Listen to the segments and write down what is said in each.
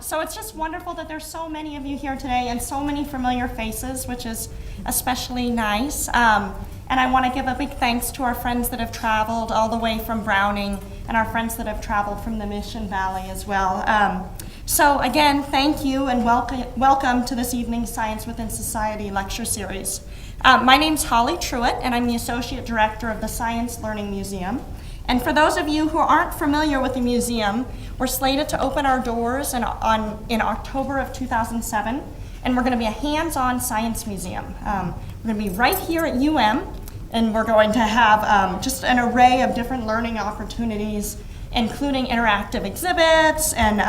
So it's just wonderful that there's so many of you here today and so many familiar faces, which is especially nice. And I want to give a big thanks to our friends that have traveled all the way from Browning and our friends that have traveled from the Mission Valley as well. So again, thank you and welcome to this evening's Science Within Society lecture series. My name's Holly Truitt, and I'm the Associate Director of the Science Learning Museum. And for those of you who aren't familiar with the museum, we're slated to open our doors in October of 2007, and we're going to be a hands-on science museum. We're going to be right here at UM, and we're going to have just an array of different learning opportunities, including interactive exhibits and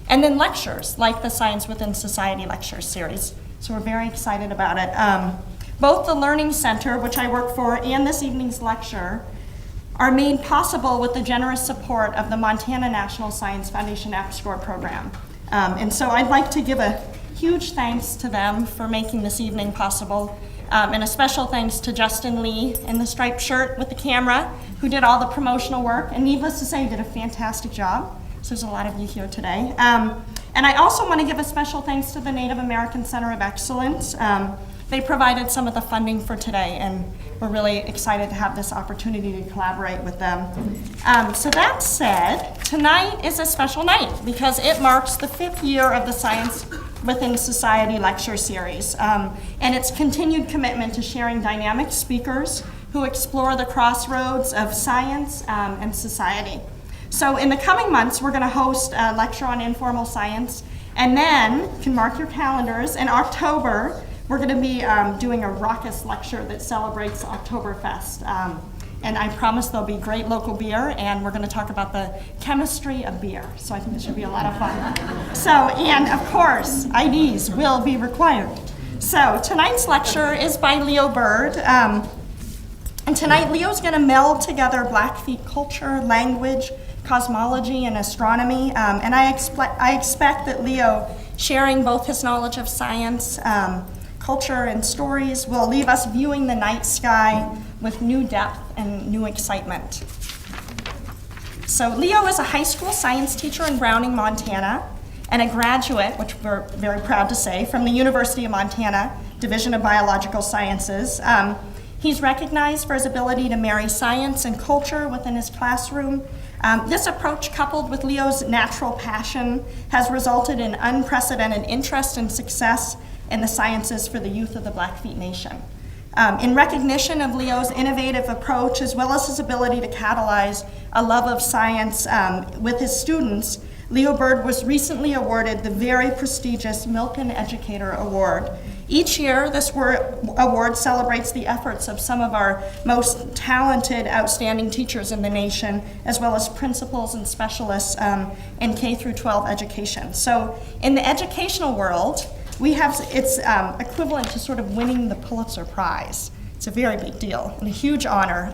then lectures, like the Science Within Society lecture series. So we're very excited about it. Both the Learning Center, which I work for, and this evening's lecture are made possible with the generous support of the Montana National Science Foundation AppScore program. And so I'd like to give a huge thanks to them for making this evening possible, and a special thanks to Justin Lee in the striped shirt with the camera, who did all the promotional work, and needless to say, did a fantastic job. So there's a lot of you here today. And I also want to give a special thanks to the Native American Center of Excellence. They provided some of the funding for today, and we're really excited to have this opportunity to collaborate with them. So that said, tonight is a special night because it marks the 5th year of the Science Within Society lecture series, and its continued commitment to sharing dynamic speakers who explore the crossroads of science and society. So in the coming months, we're going to host a lecture on informal science, and then, you can mark your calendars, in October, we're going to be doing a raucous lecture that celebrates Oktoberfest. And I promise there'll be great local beer, and we're going to talk about the chemistry of beer. So I think it should be a lot of fun. So, and of course, IDs will be required. So tonight's lecture is by Leo Bird. And tonight, Leo's going to meld together Blackfeet culture, language, cosmology, and astronomy. And I expect that Leo, sharing both his knowledge of science, culture, and stories, will leave us viewing the night sky with new depth and new excitement. So Leo is a high school science teacher in Browning, Montana, and a graduate, which we're very proud to say, from the University of Montana, Division of Biological Sciences. He's recognized for his ability to marry science and culture within his classroom. This approach, coupled with Leo's natural passion, has resulted in unprecedented interest and success in the sciences for the youth of the Blackfeet Nation. In recognition of Leo's innovative approach, as well as his ability to catalyze a love of science with his students, Leo Bird was recently awarded the very prestigious Milken Educator Award. Each year, this award celebrates the efforts of some of our most talented, outstanding teachers in the nation, as well as principals and specialists in K through 12 education. So in the educational world, it's equivalent to sort of winning the Pulitzer Prize. It's a very big deal and a huge honor.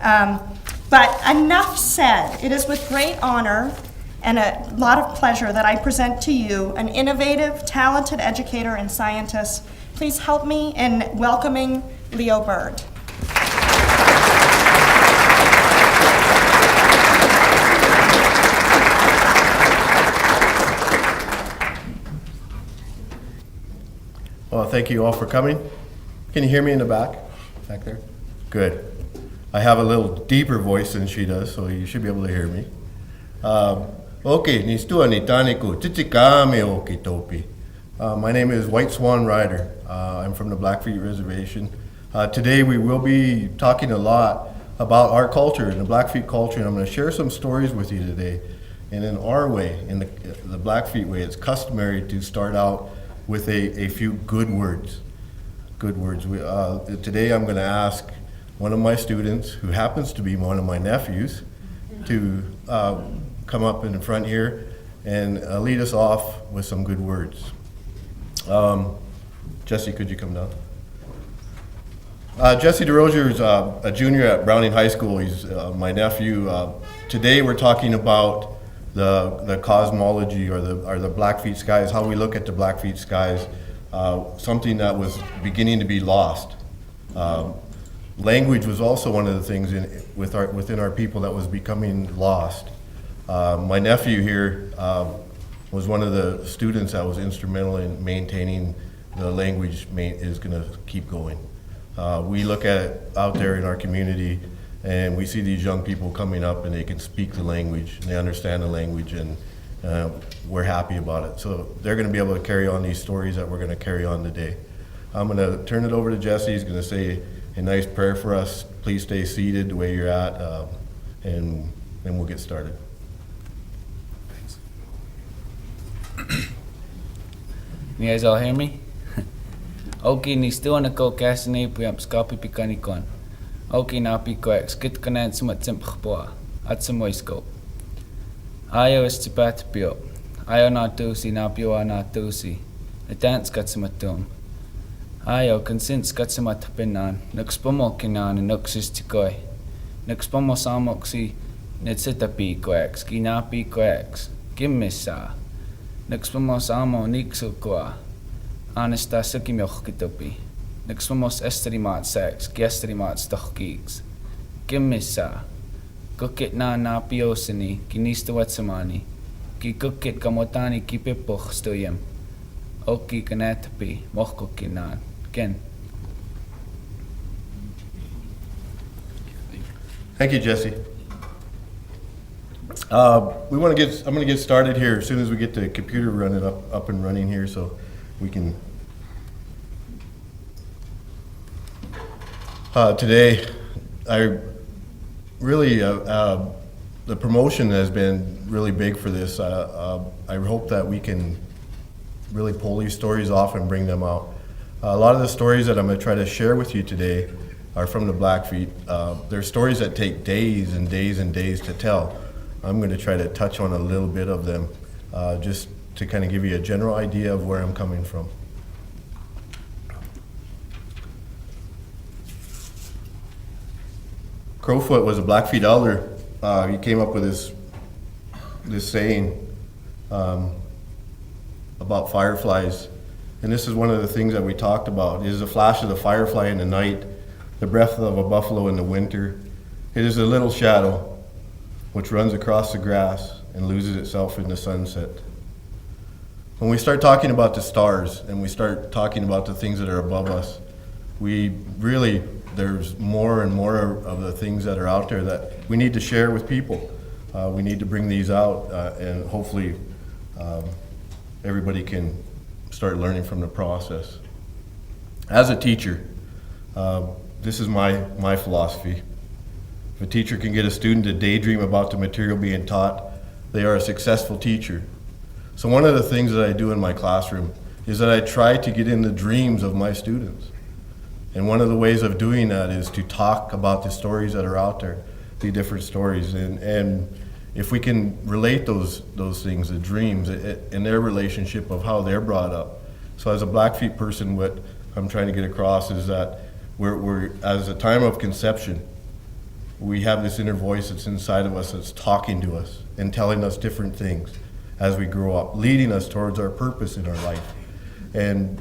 But enough said. It is with great honor and a lot of pleasure that I present to you an innovative, talented educator and scientist. Please help me in welcoming Leo Bird. Well, thank you all for coming. Can you hear me in the back there? Good. I have a little deeper voice than she does, so you should be able to hear me. My name is White Swan Rider. I'm from the Blackfeet Reservation. Today we will be talking a lot about our culture and the Blackfeet culture, and I'm going to share some stories with you today. And in our way, in the Blackfeet way, it's customary to start out with a few good words. Good words. Today I'm going to ask one of my students, who happens to be one of my nephews, to come up in front here and lead us off with some good words. Jesse, could you come down? Jesse DeRozier is a junior at Browning High School. He's my nephew. Today we're talking about the cosmology or the Blackfeet Skies, how we look at the Blackfeet Skies, something that was beginning to be lost. Language was also one of the things within our people that was becoming lost. My nephew here was one of the students that was instrumental in maintaining the language is going to keep going. We look at it out there in our community and we see these young people coming up and they can speak the language and they understand the language, and we're happy about it. So they're going to be able to carry on these stories that we're going to carry on today. I'm going to turn it over to Jesse. He's going to say a nice prayer for us. Please stay seated the way you're at, and then we'll get started. You guys all hear me? Okay, ni still on a go gas and ape up scopi picanicon. Okay, now pico ex, get canan some at Timpboa, at some waistcoat. Io is to bat pio. Io not doozy, now pio are not doozy. A dance got some at doom. Io consents got some at pinan, nux pomokinan and nux is to go. Nux pomosamoxi, netsita pico ex, gina pico ex, gimmissa. Nux pomosamo nixoqua. Anesta sukimiochkitopi. Nixmos esterimat sex, gesterimat stochgigs. Gimmissa. Kukit na piosini, kinista watsamani. Ki kukit kamotani ki pipoch stoyem. Oki kanatapi, mochkokinan. Ken. Thank you, Jesse. I'm going to get started here as soon as we get the computer running up and running here, so we can. Today, I really the promotion has been really big for this. I hope that we can really pull these stories off and bring them out. A lot of the stories that I'm going to try to share with you today are from the Blackfeet. They're stories that take days and days and days to tell. I'm going to try to touch on a little bit of them, just to kind of give you a general idea of where I'm coming from. Crowfoot was a Blackfeet elder. He came up with this saying about fireflies. And this is one of the things that we talked about. It is a flash of the firefly in the night, the breath of a buffalo in the winter. It is a little shadow which runs across the grass and loses itself in the sunset. When we start talking about the stars and we start talking about the things that are above us, there's more and more of the things that are out there that we need to share with people. We need to bring these out, and hopefully everybody can start learning from the process. As a teacher, this is my philosophy. If a teacher can get a student to daydream about the material being taught, they are a successful teacher. So one of the things that I do in my classroom is that I try to get in the dreams of my students. And one of the ways of doing that is to talk about the stories that are out there, the different stories. And if we can relate those things, the dreams, and their relationship of how they're brought up. So as a Blackfeet person, what I'm trying to get across is that we're as a time of conception, we have this inner voice that's inside of us that's talking to us and telling us different things as we grow up, leading us towards our purpose in our life. And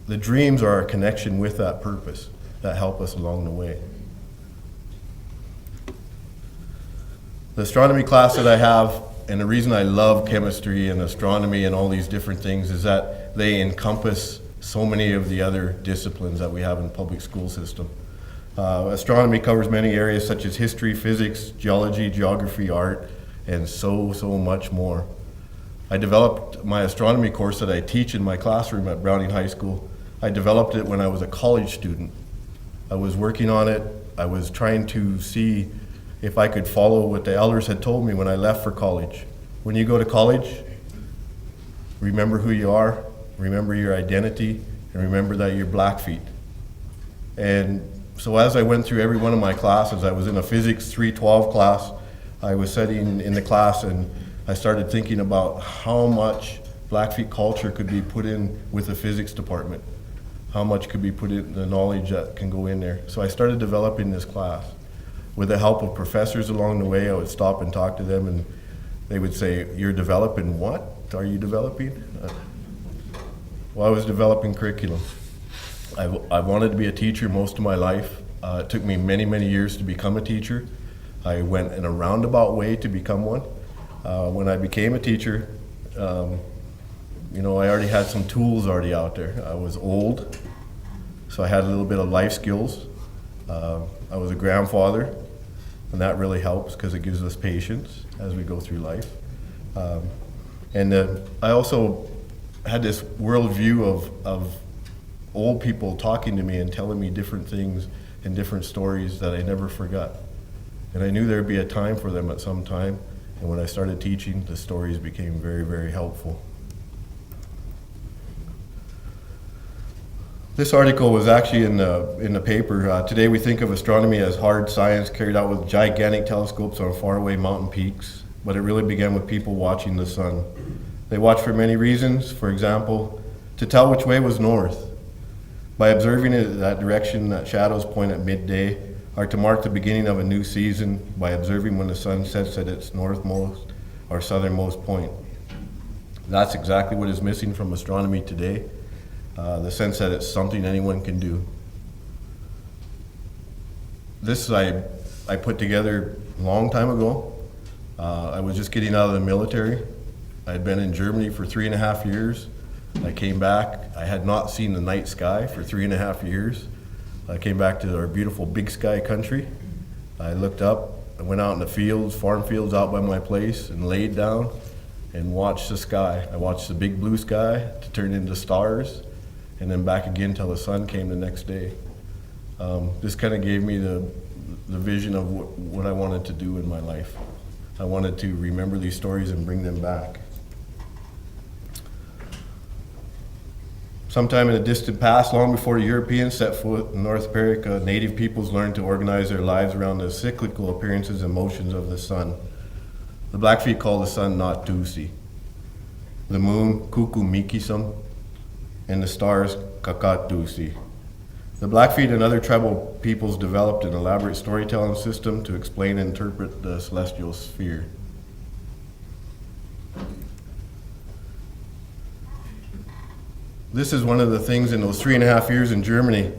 the dreams are our connection with that purpose that help us along the way. The astronomy class that I have, and the reason I love chemistry and astronomy and all these different things, is that they encompass so many of the other disciplines that we have in the public school system. Astronomy covers many areas such as history, physics, geology, geography, art, and so much more. I developed my astronomy course that I teach in my classroom at Browning High School. I developed it when I was a college student. I was working on it. I was trying to see if I could follow what the elders had told me when I left for college. When you go to college, remember who you are, remember your identity, and remember that you're Blackfeet. And so as I went through every one of my classes, I was in a physics 312 class. I was sitting in the class and I started thinking about how much Blackfeet culture could be put in with the physics department. how much could be put in the knowledge that can go in there. So I started developing this class. With the help of professors along the way, I would stop and talk to them, and they would say, "You're developing what? Are you developing?" Well, I was developing curriculum. I wanted to be a teacher most of my life. It took me many, many years to become a teacher. I went in a roundabout way to become one. When I became a teacher, I already had some tools already out there. I was old, so I had a little bit of life skills. I was a grandfather, and that really helps because it gives us patience as we go through life. I also had this worldview of old people talking to me and telling me different things and different stories that I never forgot. And I knew there'd be a time for them at some time, and when I started teaching, the stories became very, very helpful. This article was actually in the paper. Today we think of astronomy as hard science carried out with gigantic telescopes on faraway mountain peaks, but it really began with people watching the sun. They watched for many reasons. For example, to tell which way was north. By observing it in that direction that shadows point at midday, or to mark the beginning of a new season by observing when the sun sets at its northmost or southernmost point. That's exactly what is missing from astronomy today. The sense that it's something anyone can do. This I put together a long time ago. I was just getting out of the military. I had been in Germany for 3.5 years. I came back. I had not seen the night sky for 3.5 years. I came back to our beautiful big sky country. I looked up, I went out in the fields, farm fields out by my place, and laid down and watched the sky. I watched the big blue sky to turn into stars, and then back again till the sun came the next day. This kind of gave me the vision of what I wanted to do in my life. I wanted to remember these stories and bring them back. Sometime in the distant past, long before Europeans set foot in North America, native peoples learned to organize their lives around the cyclical appearances and motions of the sun. The Blackfeet call the sun Natusi, the moon Kukumikisam, and the stars Kakatusi. The Blackfeet and other tribal peoples developed an elaborate storytelling system to explain and interpret the celestial sphere. This is one of the things in those 3.5 years in Germany,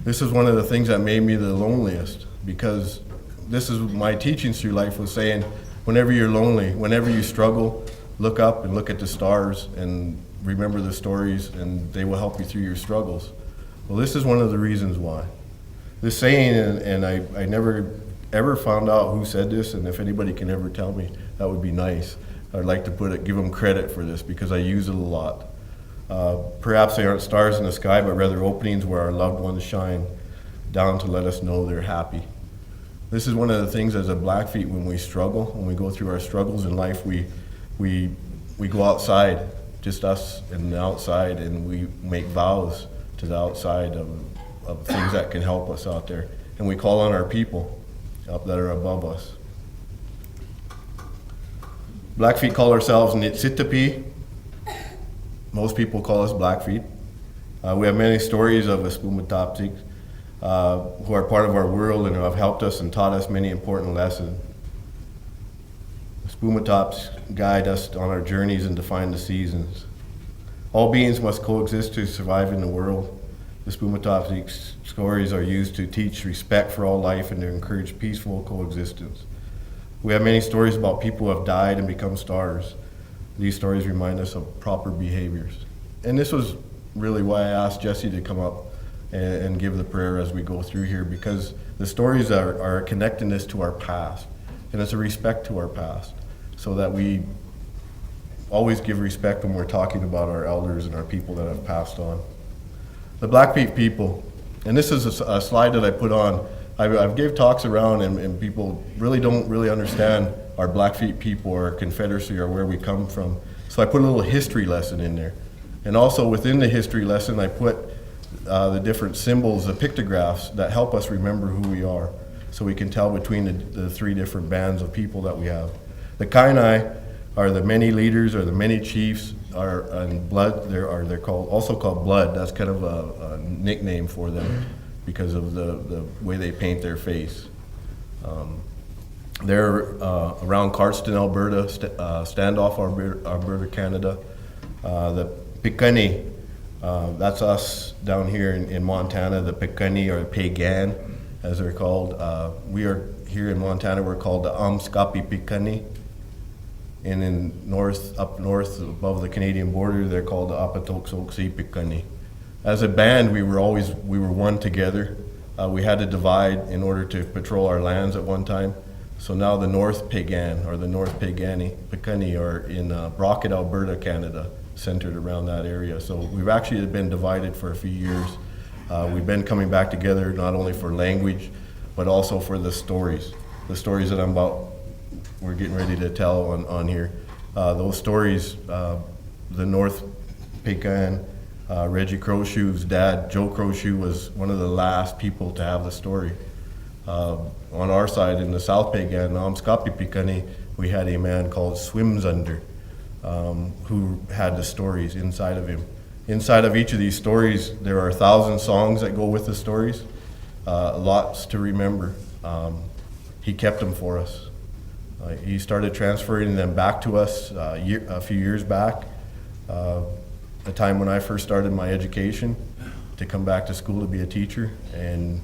this is one of the things that made me the loneliest, because this is my teachings through life was saying, whenever you're lonely, whenever you struggle, look up and look at the stars and remember the stories, and they will help you through your struggles. Well, this is one of the reasons why. This saying, and I never ever found out who said this, and if anybody can ever tell me, that would be nice. I'd like to give them credit for this because I use it a lot. Perhaps they aren't stars in the sky, but rather openings where our loved ones shine down to let us know they're happy. This is one of the things as a Blackfeet when we struggle, when we go through our struggles in life, we go outside, just us and the outside, and we make vows to the outside of things that can help us out there. And we call on our people up that are above us. Blackfeet call ourselves Nitsitapi. Most people call us Blackfeet. We have many stories of Aspumatopsiks who are part of our world and who have helped us and taught us many important lessons. Spumatops guide us on our journeys and define the seasons. All beings must coexist to survive in the world. The Spumatopsic stories are used to teach respect for all life and to encourage peaceful coexistence. We have many stories about people who have died and become stars. These stories remind us of proper behaviors. And this was really why I asked Jesse to come up and give the prayer as we go through here, because the stories are connecting this to our past, and it's a respect to our past, so that we always give respect when we're talking about our elders and our people that have passed on. The Blackfeet people, and this is a slide that I put on. I've gave talks around, and people don't really understand our Blackfeet people or our Confederacy or where we come from. So I put a little history lesson in there. And also within the history lesson, I put the different symbols, the pictographs that help us remember who we are, so we can tell between the three different bands of people that we have. The Kainai are the many leaders or the many chiefs and blood. They're also called blood. That's kind of a nickname for them because of the way they paint their face. They're around Cardston, Alberta, Standoff, Alberta, Canada. The Piikani, that's us down here in Montana. The Piikani, or Pagan, as they're called. We are here in Montana. We're called the Amskapi Piikani. And up north, above the Canadian border, they're called the Apatoksoksi Piikani. As a band, we were one together. We had to divide in order to patrol our lands at one time. So now the North Pagan, or the North Piikani are in Brockett, Alberta, Canada, centered around that area. So we've actually been divided for a few years. We've been coming back together not only for language, but also for the stories that we're getting ready to tell on here. Those stories, the North Pagan, Reggie Crowshoe's dad, Joe Crowshoe, was one of the last people to have the story. On our side, in the South Pagan, Amskapi Piikani, we had a man called Swims Under, who had the stories inside of him. Inside of each of these stories, there are 1,000 songs that go with the stories, lots to remember. He kept them for us. He started transferring them back to us a few years back, a time when I first started my education to come back to school to be a teacher. And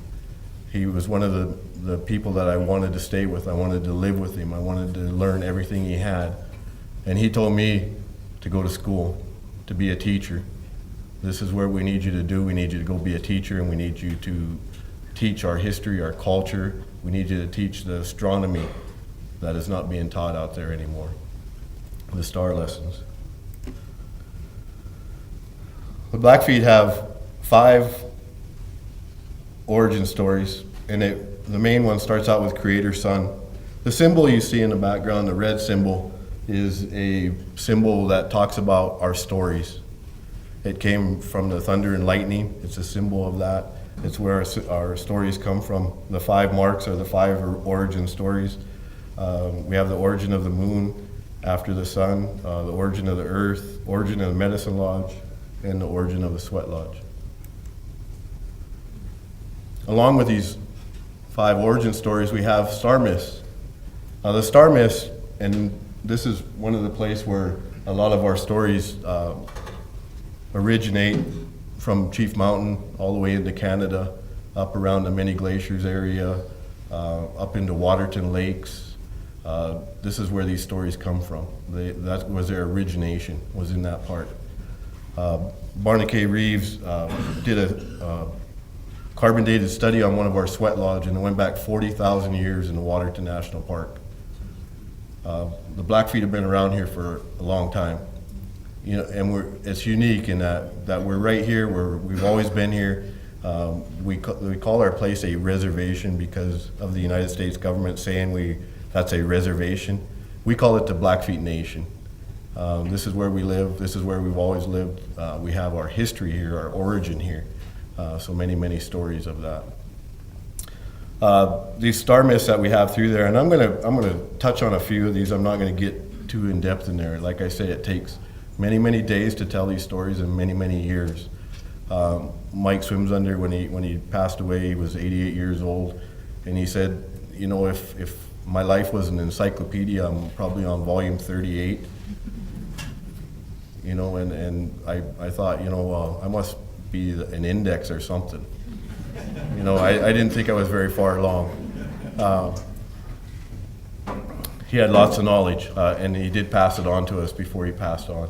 he was one of the people that I wanted to stay with. I wanted to live with him. I wanted to learn everything he had. And he told me to go to school, to be a teacher. This is where we need you to do. We need you to go be a teacher, and we need you to teach our history, our culture. We need you to teach the astronomy that is not being taught out there anymore, the star lessons. The Blackfeet have 5 origin stories, and the main one starts out with Creator Son. The symbol you see in the background, the red symbol, is a symbol that talks about our stories. It came from the thunder and lightning. It's a symbol of that. It's where our stories come from. The 5 marks are the 5 origin stories. We have the origin of the moon after the sun, the origin of the earth, origin of the medicine lodge, and the origin of the sweat lodge. Along with these 5 origin stories, we have star myths. The star myths, and this is one of the places where a lot of our stories originate, from Chief Mountain all the way into Canada, up around the many glaciers area, up into Waterton Lakes. This is where these stories come from. That was their origination, was in that part. Barney K. Reeves did a carbon dated study on one of our sweat lodge, and it went back 40,000 years in the Waterton National Park. The Blackfeet have been around here for a long time. You know, and it's unique in that we're right here. We've always been here. We call our place a reservation because of the United States government saying that's a reservation. We call it the Blackfeet Nation. This is where we live. This is where we've always lived. We have our history here, our origin here. So many stories of that. These star myths that we have through there, and I'm gonna touch on a few of these. I'm not gonna get too in depth in there. Like I say, it takes many days to tell these stories, and many years. Mike Swims Under, when he passed away, he was 88 years old, and he said, you know, if my life was an encyclopedia, I'm probably on volume 38. You know, and I thought, you know, well, I must be an index or something. You know, I didn't think I was very far along. He had lots of knowledge, and he did pass it on to us before he passed on.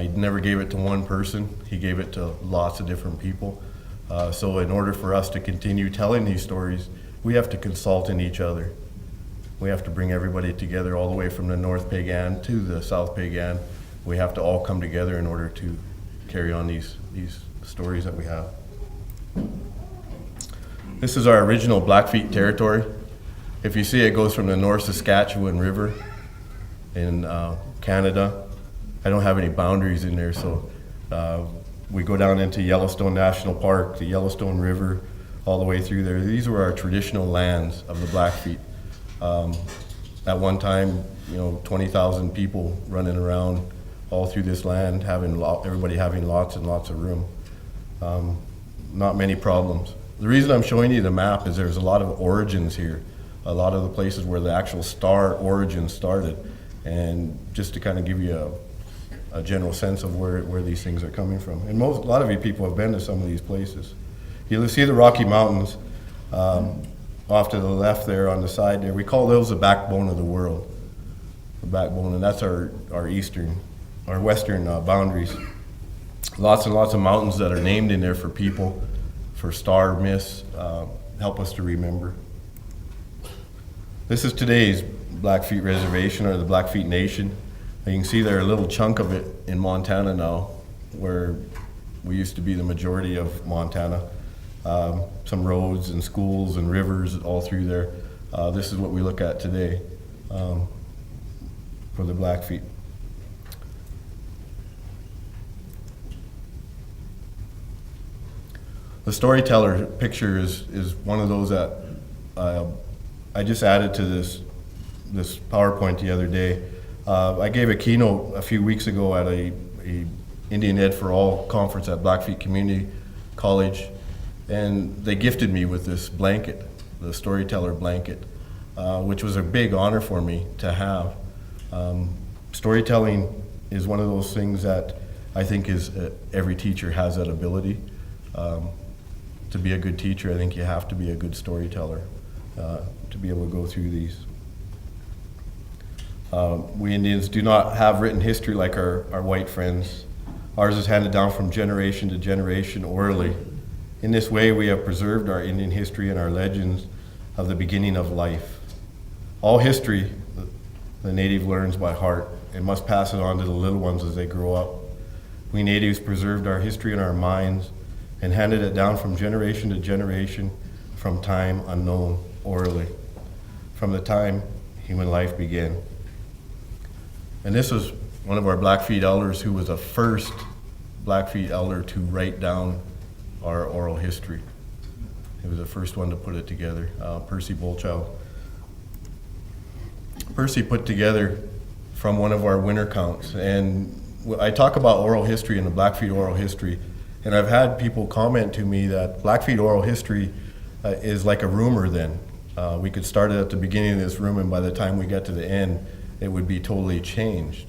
He never gave it to one person. He gave it to lots of different people. So in order for us to continue telling these stories, we have to consult in each other. We have to bring everybody together, all the way from the North Pagan to the South Pagan. We have to all come together in order to carry on these stories that we have. This is our original Blackfeet territory. If you see, it goes from the North Saskatchewan River in Canada. I don't have any boundaries in there, so we go down into Yellowstone National Park, the Yellowstone River, all the way through there. These were our traditional lands of the Blackfeet. at one time, 20,000 people running around all through this land, everybody having lots and lots of room. Not many problems. The reason I'm showing you the map is there's a lot of origins here, a lot of the places where the actual star origin started, and just to kind of give you a general sense of where these things are coming from. And a lot of you people have been to some of these places. You'll see the Rocky Mountains off to the left there on the side there. We call those the backbone of the world. The backbone, and that's our western boundaries. Lots and lots of mountains that are named in there for people, for star myths, help us to remember. This is today's Blackfeet Reservation, or the Blackfeet Nation. You can see there a little chunk of it in Montana now, where we used to be the majority of Montana. Some roads and schools and rivers all through there. This is what we look at today for the Blackfeet. The storyteller picture is one of those that I just added to this PowerPoint the other day. I gave a keynote a few weeks ago at a Indian Ed for All conference at Blackfeet Community College, and they gifted me with this blanket, the storyteller blanket, which was a big honor for me to have. Storytelling is one of those things that I think every teacher has that ability. To be a good teacher, I think you have to be a good storyteller to be able to go through these. We Indians do not have written history like our white friends. Ours is handed down from generation to generation orally. In this way, we have preserved our Indian history and our legends of the beginning of life. All history the native learns by heart and must pass it on to the little ones as they grow up. We natives preserved our history in our minds and handed it down from generation to generation from time unknown orally, from the time human life began. And this was one of our Blackfeet elders who was the first Blackfeet elder to write down our oral history. He was the first one to put it together, Percy Bolchild. Percy put together from one of our winter counts, and I talk about oral history and the Blackfeet oral history, and I've had people comment to me that Blackfeet oral history is like a rumor then. We could start it at the beginning of this room, and by the time we get to the end, it would be totally changed.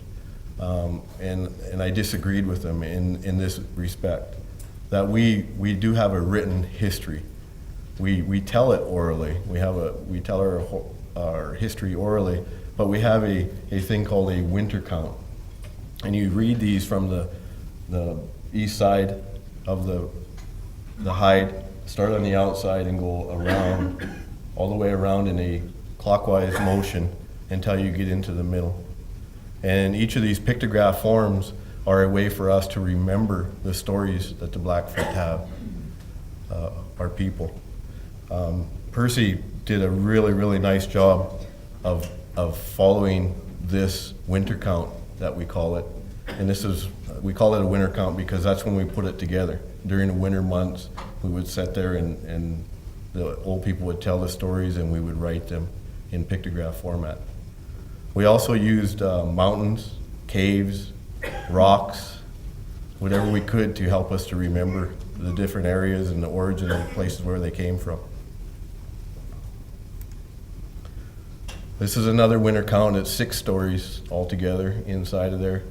And I disagreed with them in this respect, that we do have a written history. We tell it orally. We tell our history orally, but we have a thing called a winter count. And you read these from the east side of the hide, start on the outside and go around, all the way around in a clockwise motion until you get into the middle. And each of these pictograph forms are a way for us to remember the stories that the Blackfeet have, our people. Percy did a really, really nice job of following this winter count that we call it. And we call it a winter count because that's when we put it together. During the winter months, we would sit there and the old people would tell the stories and we would write them in pictograph format. We also used mountains, caves, rocks, whatever we could to help us to remember the different areas and the origin of the places where they came from. This is another winter count. It's 6 stories altogether inside of there,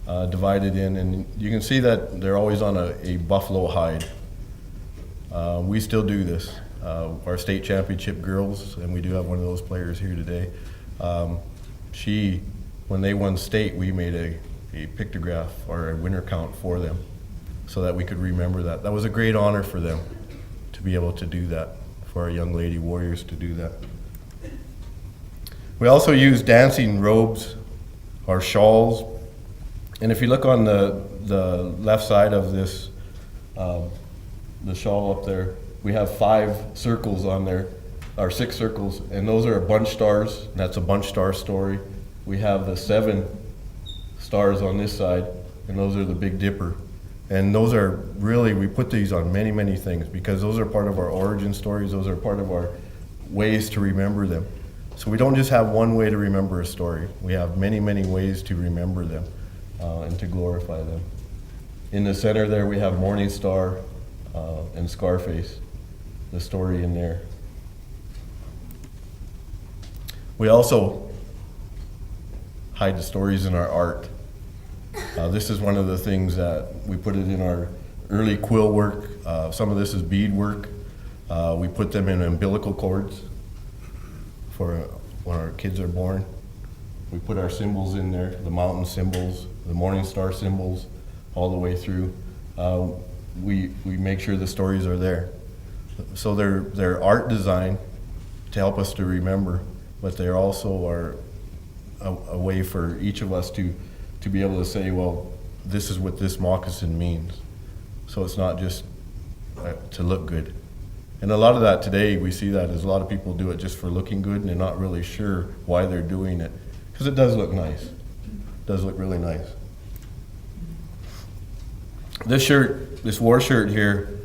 divided in, and you can see that they're always on a buffalo hide. We still do this. Our state championship girls, and we do have one of those players here today, when they won state, we made a pictograph or a winter count for them so that we could remember that. That was a great honor for them to be able to do that, for our young lady warriors to do that. We also use dancing robes or shawls. And if you look on the left side of this, the shawl up there, we have 5 circles on there, or 6 circles, and those are bunch stars. That's a bunch star story. We have the 7 stars on this side, and those are the Big Dipper. And those are really, we put these on many, many things because those are part of our origin stories. Those are part of our ways to remember them. So we don't just have one way to remember a story. We have many, many ways to remember them and to glorify them. In the center there we have Morning Star and Scarface, the story in there. We also hide the stories in our art. This is one of the things that we put it in our early quill work. Some of this is bead work. We put them in umbilical cords for when our kids are born. We put our symbols in there, the mountain symbols, the morning star symbols, all the way through. We make sure the stories are there. So they're art design to help us to remember, but they also are a way for each of us to be able to say, well, this is what this moccasin means. So it's not just to look good. And a lot of that today, we see that as a lot of people do it just for looking good, and they're not really sure why they're doing it. Because it does look nice. It does look really nice. This shirt, this war shirt here,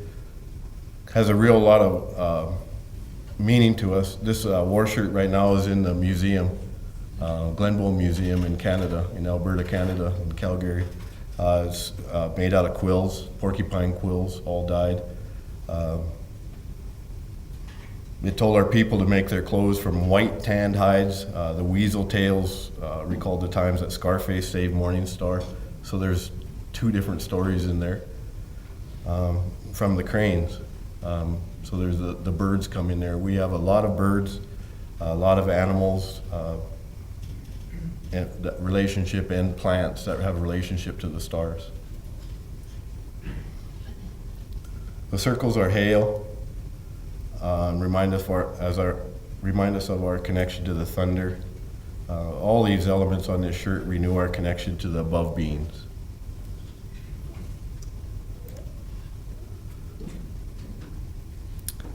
has a real lot of meaning to us. This war shirt right now is in the museum, Glenbow Museum in Canada, in Alberta, Canada, in Calgary. It's made out of quills, porcupine quills, all dyed. It told our people to make their clothes from white tanned hides. The weasel tails recalled the times that Scarface saved Morning Star. So there's two different stories in there from the cranes. So there's the birds come in there. We have a lot of birds, a lot of animals, and that relationship, and plants that have a relationship to the stars. The circles are hail. Remind us of our connection to the thunder. All these elements on this shirt renew our connection to the above beings.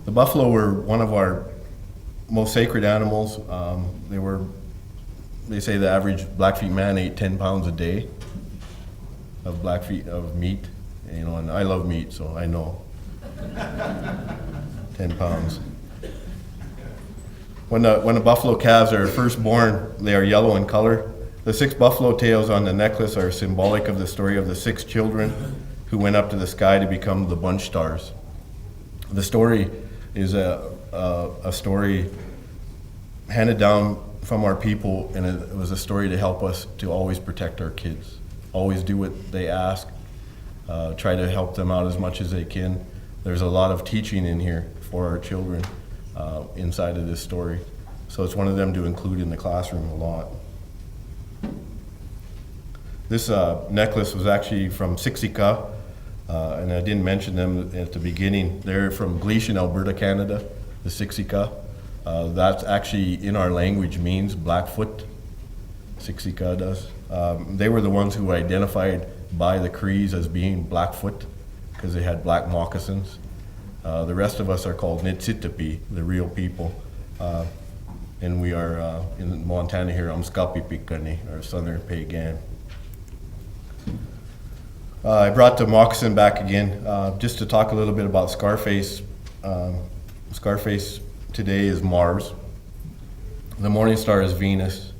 The buffalo were one of our most sacred animals. They say the average Blackfeet man ate 10 pounds a day of Blackfeet of meat. You know, and I love meat, so I know. 10 pounds. When the buffalo calves are first born, they are yellow in color. The 6 buffalo tails on the necklace are symbolic of the story of the 6 children who went up to the sky to become the bunch stars. The story is a story handed down from our people, and it was a story to help us to always protect our kids, always do what they ask, try to help them out as much as they can. There's a lot of teaching in here for our children inside of this story. So it's one of them to include in the classroom a lot. This necklace was actually from Siksika, and I didn't mention them at the beginning. They're from Gleason, Alberta, Canada, the Siksika. That's actually in our language means Blackfoot. Siksika does. They were the ones who were identified by the Crees as being Blackfoot because they had black moccasins. The rest of us are called Nitsitapi, the real people. And we are in Montana here, Amskapipikani, or Southern Pagan. I brought the moccasin back again just to talk a little bit about Scarface. Scarface today is Mars. The morning star is Venus.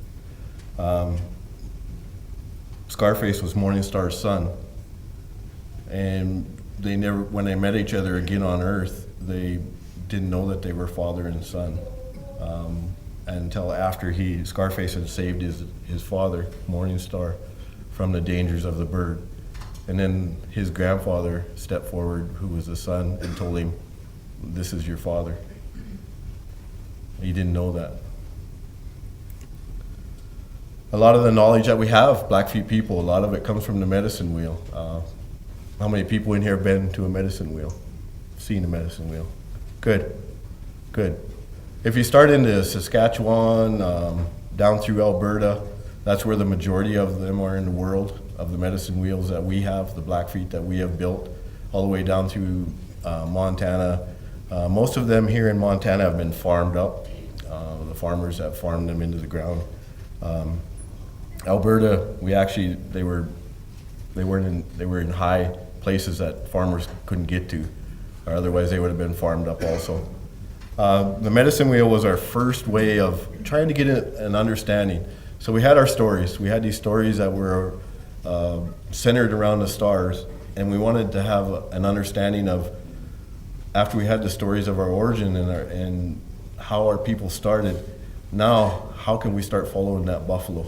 Scarface was Morning Star's son. And they never, when they met each other again on Earth, they didn't know that they were father and son until after Scarface had saved his father, Morning Star, from the dangers of the bird. And then his grandfather stepped forward, who was the son, and told him, "This is your father." He didn't know that. A lot of the knowledge that we have, Blackfeet people, a lot of it comes from the medicine wheel. How many people in here have been to a medicine wheel? Seen a medicine wheel? Good, good. If you start into Saskatchewan, down through Alberta, that's where the majority of them are in the world, of the medicine wheels that we have, the Blackfeet that we have built, all the way down through Montana. Most of them here in Montana have been farmed up. The farmers have farmed them into the ground. Alberta, they were in high places that farmers couldn't get to, or otherwise they would have been farmed up also. The medicine wheel was our first way of trying to get an understanding. So we had our stories. We had these stories that were centered around the stars, and we wanted to have an understanding of, after we had the stories of our origin and how our people started, now how can we start following that buffalo?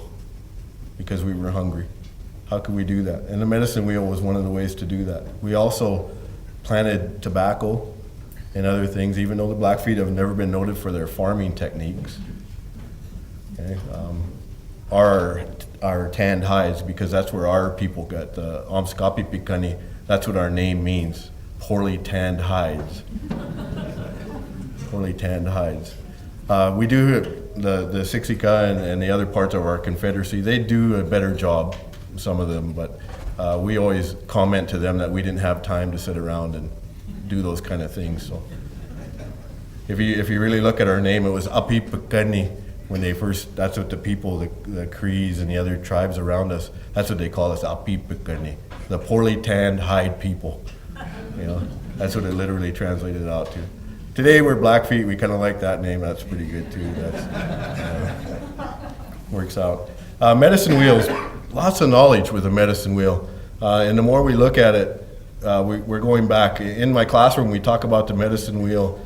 Because we were hungry. How could we do that? And the medicine wheel was one of the ways to do that. We also planted tobacco and other things, even though the Blackfeet have never been noted for their farming techniques. Okay? Our tanned hides, because that's where our people got the Amskapi Pikani, that's what our name means, poorly tanned hides. Poorly tanned hides. We do the Siksika and the other parts of our confederacy, they do a better job, some of them, but we always comment to them that we didn't have time to sit around and do those kind of things. So if you really look at our name, it was Api Pikani when they first, that's what the people, the Crees and the other tribes around us, that's what they call us, Api Pikani, the poorly tanned hide people. You know, that's what it literally translated out to. Today we're Blackfeet, we kind of like that name, that's pretty good too. That's works out. Medicine wheels, lots of knowledge with a medicine wheel. And the more we look at it, we're going back. In my classroom, we talk about the medicine wheel.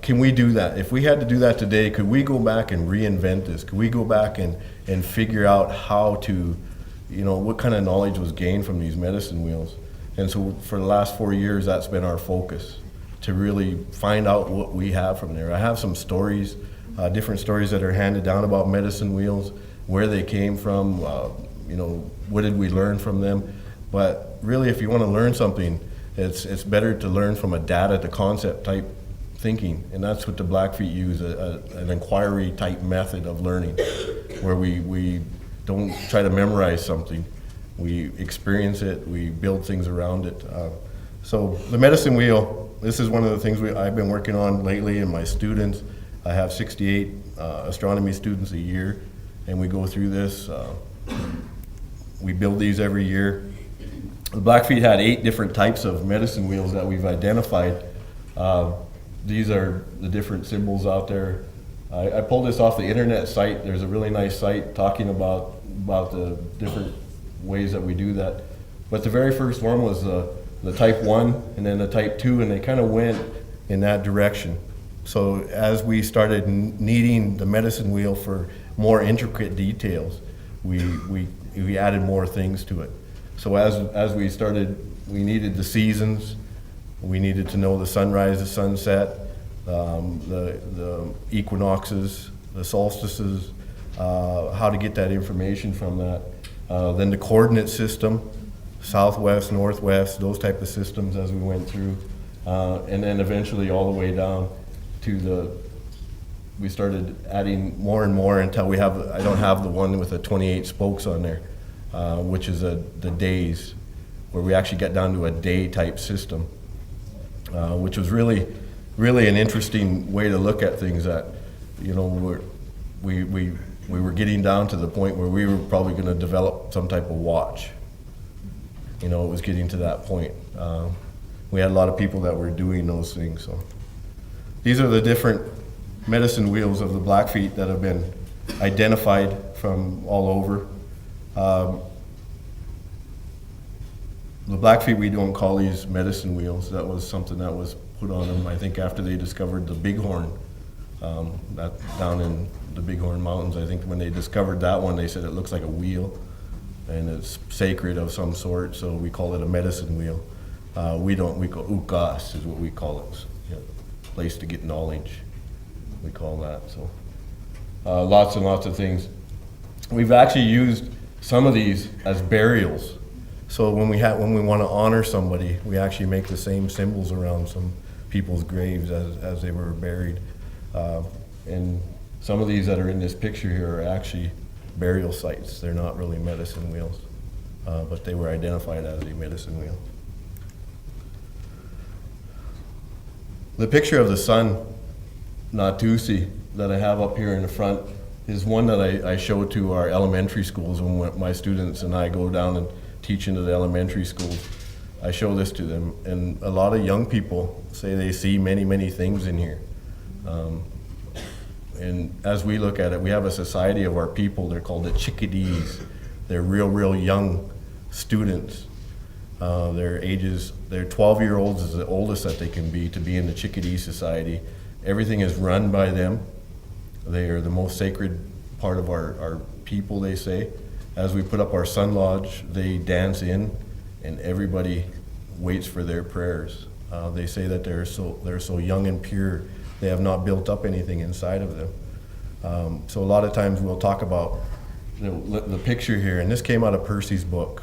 Can we do that? If we had to do that today, could we go back and reinvent this? Could we go back and figure out how to, what kind of knowledge was gained from these medicine wheels? And so for the last 4 years, that's been our focus, to really find out what we have from there. I have some stories, different stories that are handed down about medicine wheels, where they came from, what did we learn from them? But really, if you want to learn something, it's better to learn from a data to concept type thinking, and that's what the Blackfeet use, an inquiry type method of learning, where we don't try to memorize something, we experience it, we build things around it. So the medicine wheel, this is one of the things I've been working on lately, and my students, I have 68 astronomy students a year, and we go through this. We build these every year. The Blackfeet had 8 different types of medicine wheels that we've identified. These are the different symbols out there. I pulled this off the internet site. There's a really nice site talking about the different ways that we do that. But the very first one was the type 1 and then the type 2, and they kind of went in that direction. So as we started needing the medicine wheel for more intricate details, we added more things to it. So as we started, we needed the seasons. We needed to know the sunrise, the sunset, the equinoxes, the solstices, how to get that information from that. Then the coordinate system, southwest, northwest, those type of systems as we went through. And then eventually all the way down to we started adding more and more until I don't have the one with the 28 spokes on there, which is the days, where we actually got down to a day type system. Which was really, really an interesting way to look at things. That, we were getting down to the point where we were probably going to develop some type of watch. It was getting to that point. We had a lot of people that were doing those things. So these are the different medicine wheels of the Blackfeet that have been identified from all over. The Blackfeet, we don't call these medicine wheels. That was something that was put on them, I think, after they discovered the bighorn. That down in the Bighorn Mountains, I think when they discovered that one, they said it looks like a wheel, and it's sacred of some sort, so we call it a medicine wheel. We call ukas is what we call it. Place to get knowledge, we call that. So lots and lots of things. We've actually used some of these as burials. So when we want to honor somebody, we actually make the same symbols around some people's graves as they were buried. And some of these that are in this picture here are actually burial sites. They're not really medicine wheels, but they were identified as a medicine wheel. The picture of the sun, Natusi, that I have up here in the front is one that I show to our elementary schools when my students and I go down and teach into the elementary schools. I show this to them, and a lot of young people say they see many, many things in here. And as we look at it, we have a society of our people. They're called the chickadees. They're real young students. Their ages, they're 12-year-olds is the oldest that they can be to be in the chickadee society. Everything is run by them. They are the most sacred part of our people, they say. As we put up our sun lodge, they dance in, and everybody waits for their prayers. They say that they're so young and pure, they have not built up anything inside of them. So a lot of times we'll talk about the picture here, and this came out of Percy's book,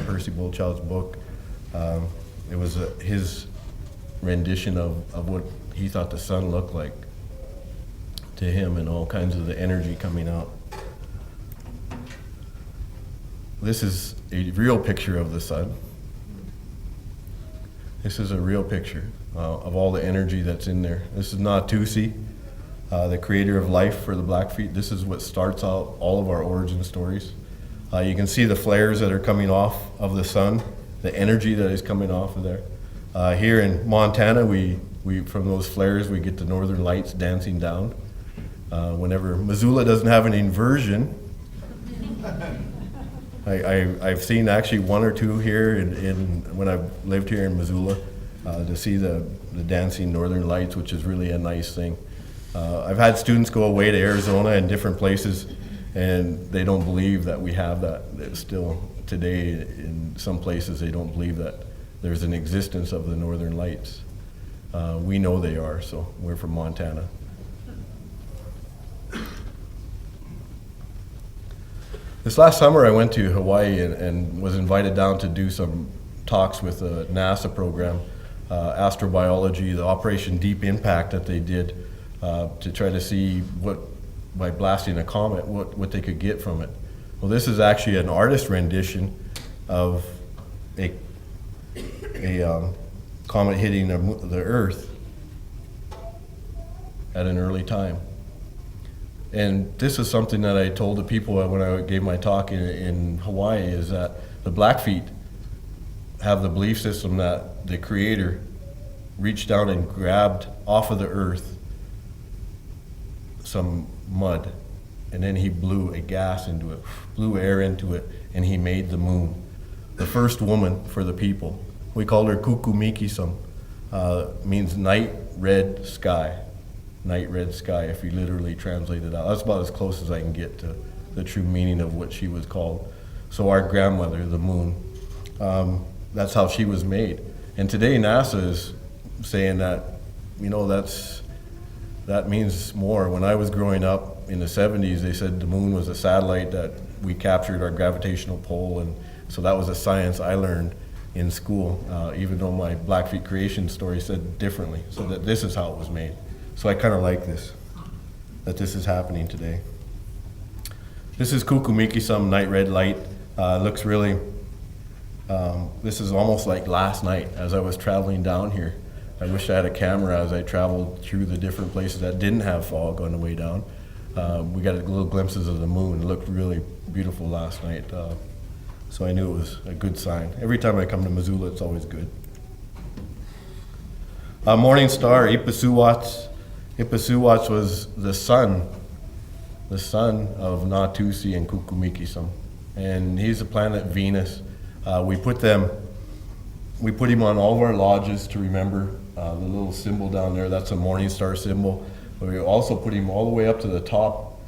Percy Bullchild's book. It was his rendition of what he thought the sun looked like to him, and all kinds of the energy coming out. This is a real picture of the sun. This is a real picture of all the energy that's in there. This is Natusi, the creator of life for the Blackfeet. This is what starts out all of our origin stories. You can see the flares that are coming off of the sun, the energy that is coming off of there. Here in Montana, we from those flares, we get the northern lights dancing down. Whenever Missoula doesn't have an inversion, I've seen actually one or two here when I've lived here in Missoula to see the dancing northern lights, which is really a nice thing. I've had students go away to Arizona and different places, and they don't believe that we have that. It's still today in some places they don't believe that there's an existence of the northern lights. We know they are, so we're from Montana. This last summer I went to Hawaii and was invited down to do some talks with a NASA program, astrobiology, the Operation Deep Impact that they did to try to see by blasting a comet, what they could get from it. Well, this is actually an artist rendition of a comet hitting the Earth at an early time. And this is something that I told the people when I gave my talk in Hawaii, is that the Blackfeet have the belief system that the Creator reached down and grabbed off of the earth some mud, and then he blew a gas into it, blew air into it, and he made the moon, the first woman for the people. We called her Kukumikisum, means night red sky. Night red sky, if you literally translate it out. That's about as close as I can get to the true meaning of what she was called. So our grandmother, the moon, that's how she was made. And today NASA is saying that, that means more. When I was growing up in the 70s, they said the moon was a satellite that we captured our gravitational pull, and so that was a science I learned in school, even though my Blackfeet creation story said differently, so that this is how it was made. So I kind of like this, that this is happening today. This is Kukumikisum night red light. Looks really, this is almost like last night as I was traveling down here. I wish I had a camera as I traveled through the different places that didn't have fog on the way down. We got little glimpses of the moon. It looked really beautiful last night. So I knew it was a good sign. Every time I come to Missoula, it's always good. Morning star, Ipasuwats. Ipasuwats was the son of Natusi and Kukumikisum, and he's the planet Venus. We put him on all of our lodges to remember. The little symbol down there, that's a morning star symbol. But we also put him all the way up to the top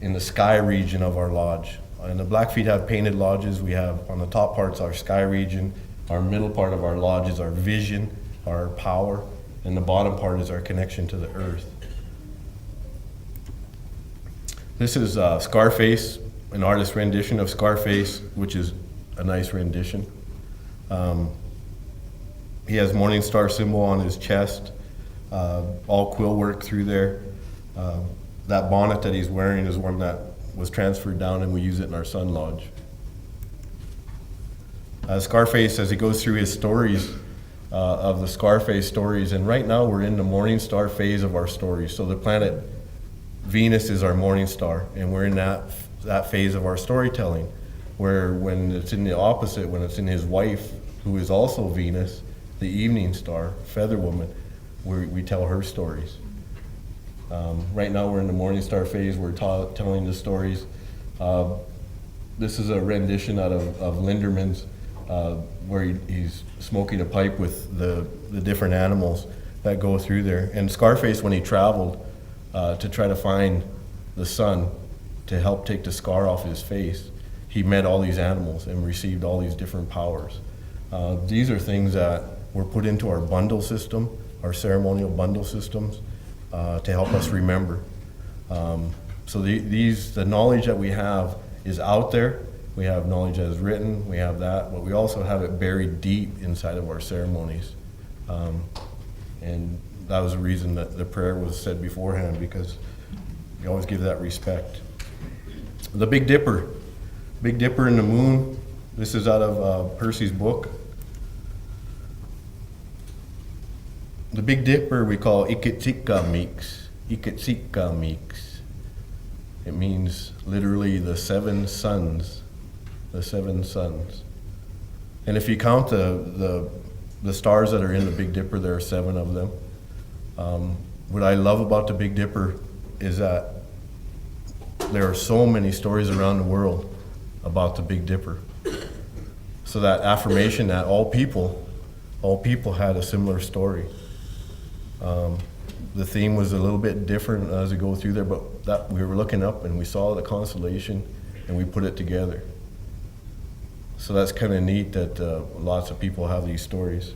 in the sky region of our lodge. And the Blackfeet have painted lodges. We have on the top parts our sky region, our middle part of our lodge is our vision, our power, and the bottom part is our connection to the earth. This is Scarface, an artist rendition of Scarface, which is a nice rendition. He has morning star symbol on his chest, all quill work through there. That bonnet that he's wearing is one that was transferred down, and we use it in our sun lodge. Scarface, as he goes through his stories, of the Scarface stories, and right now we're in the morning star phase of our stories. So the planet Venus is our morning star, and we're in that phase of our storytelling, where when it's in the opposite, when it's in his wife, who is also Venus, the evening star, feather woman, we tell her stories. Right now we're in the Morning Star phase. We're telling the stories. This is a rendition out of Linderman's where he's smoking a pipe with the different animals that go through there. And Scarface, when he traveled to try to find the sun to help take the scar off his face, he met all these animals and received all these different powers. These are things that were put into our bundle system, our ceremonial bundle systems, to help us remember. So the knowledge that we have is out there. We have knowledge that is written, we have that, but we also have it buried deep inside of our ceremonies. And that was the reason that the prayer was said beforehand, because we always give that respect. The Big Dipper. Big Dipper in the moon. This is out of Percy's book. The Big Dipper we call Ikatsika Meeks. Ikatsika Meeks. It means literally the seven suns. The seven suns. And if you count the stars that are in the Big Dipper, there are 7 of them. What I love about the Big Dipper is that there are so many stories around the world about the Big Dipper. So that affirmation that all people had a similar story. The theme was a little bit different as we go through there, but that we were looking up and we saw the constellation and we put it together. So that's kind of neat that lots of people have these stories.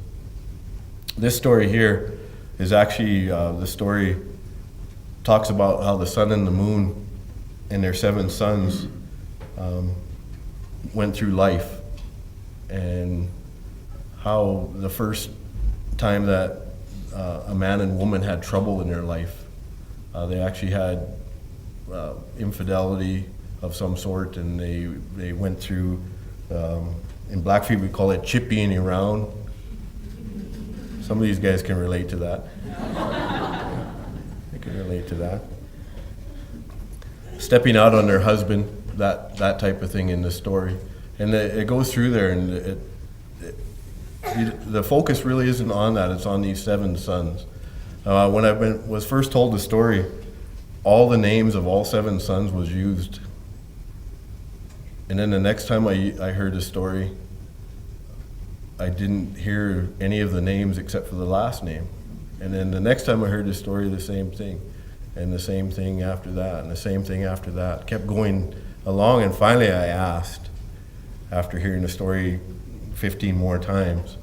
This story here is actually, the story talks about how the sun and the moon and their 7 sons went through life, and how the first time that a man and woman had trouble in their life, they actually had infidelity of some sort, and they went through, in Blackfeet we call it chippying around. Some of these guys can relate to that. They can relate to that. Stepping out on their husband, that type of thing in the story. And it goes through there, and the focus really isn't on that, it's on these 7 sons. When I was first told the story, all the names of all 7 sons was used. And then the next time I heard the story, I didn't hear any of the names except for the last name. And then the next time I heard the story, the same thing. And the same thing after that, and the same thing after that. Kept going along, and finally I asked, after hearing the story 15 more times,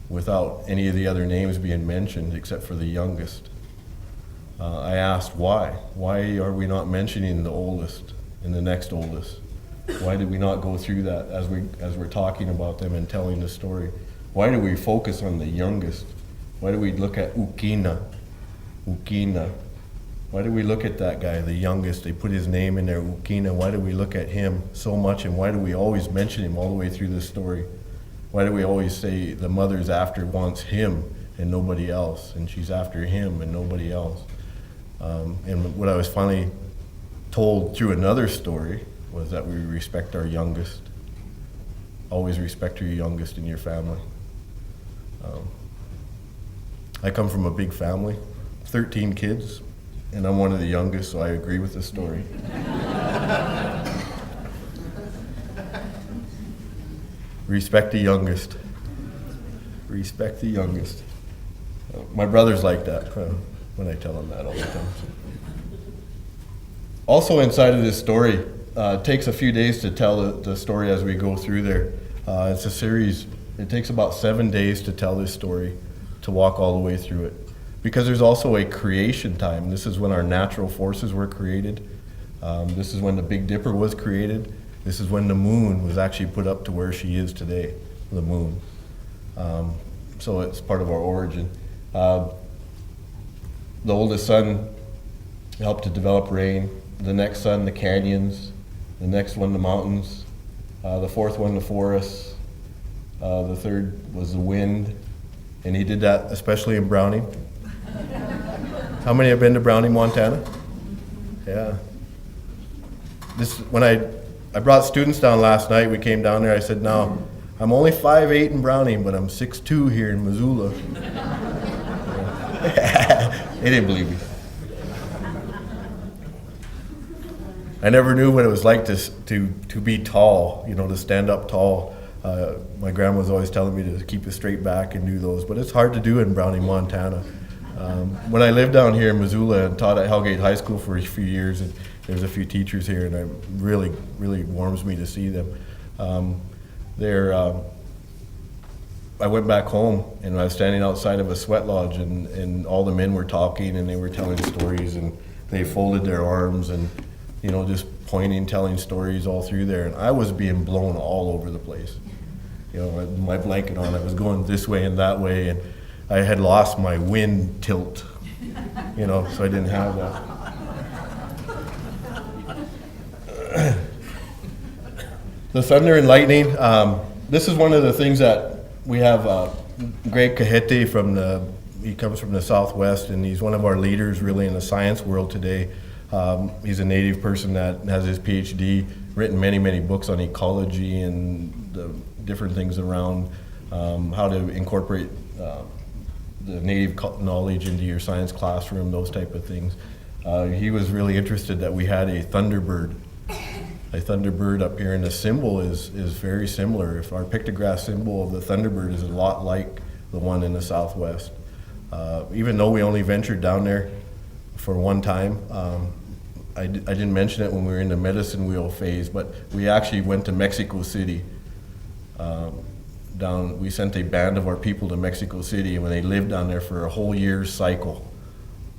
without any of the other names being mentioned except for the youngest, I asked why. Why are we not mentioning the oldest and the next oldest? Why did we not go through that as we're talking about them and telling the story? Why do we focus on the youngest? Why do we look at Ukina? Ukina. Why do we look at that guy, the youngest? They put his name in there, Ukina. Why do we look at him so much, and why do we always mention him all the way through this story? Why do we always say the mother's after wants him and nobody else, and she's after him and nobody else? And what I was finally told through another story was that we respect our youngest. Always respect your youngest in your family. I come from a big family, 13 kids, and I'm one of the youngest, so I agree with the story. Respect the youngest. Respect the youngest. My brother's like that when I tell him that all the time. Also inside of this story, it takes a few days to tell the story as we go through there. It's a series. It takes about 7 days to tell this story, to walk all the way through it. Because there's also a creation time. This is when our natural forces were created. This is when the Big Dipper was created. This is when the moon was actually put up to where she is today, the moon. So it's part of our origin. The oldest son helped to develop rain. The next son, the canyons. The next one, the mountains. The fourth one, the forests. The third was the wind. And he did that especially in Browning. How many have been to Browning, Montana? Yeah. When I brought students down last night, we came down there, I said, now, I'm only 5'8" in Browning, but I'm 6'2" here in Missoula. They didn't believe me. I never knew what it was like to be tall, to stand up tall. My grandma was always telling me to keep a straight back and do those, but it's hard to do in Browning, Montana. When I lived down here in Missoula and taught at Hellgate High School for a few years, and there's a few teachers here, and it really, really warms me to see them. I went back home, and I was standing outside of a sweat lodge, and all the men were talking, and they were telling stories, and they folded their arms, and just pointing, telling stories all through there, and I was being blown all over the place. My blanket on, I was going this way and that way, and I had lost my wind tilt, so I didn't have that. The thunder and lightning, this is one of the things that we have. Greg Cajete he comes from the Southwest, and he's one of our leaders really in the science world today. He's a native person that has his PhD, written many, many books on ecology and the different things around how to incorporate the native knowledge into your science classroom, those type of things. He was really interested that we had a thunderbird. A thunderbird up here, and the symbol is very similar. If our pictograph symbol of the thunderbird is a lot like the one in the Southwest. Even though we only ventured down there for one time, I didn't mention it when we were in the medicine wheel phase, but we actually went to Mexico City. We sent a band of our people to Mexico City, and when they lived down there for a whole year's cycle,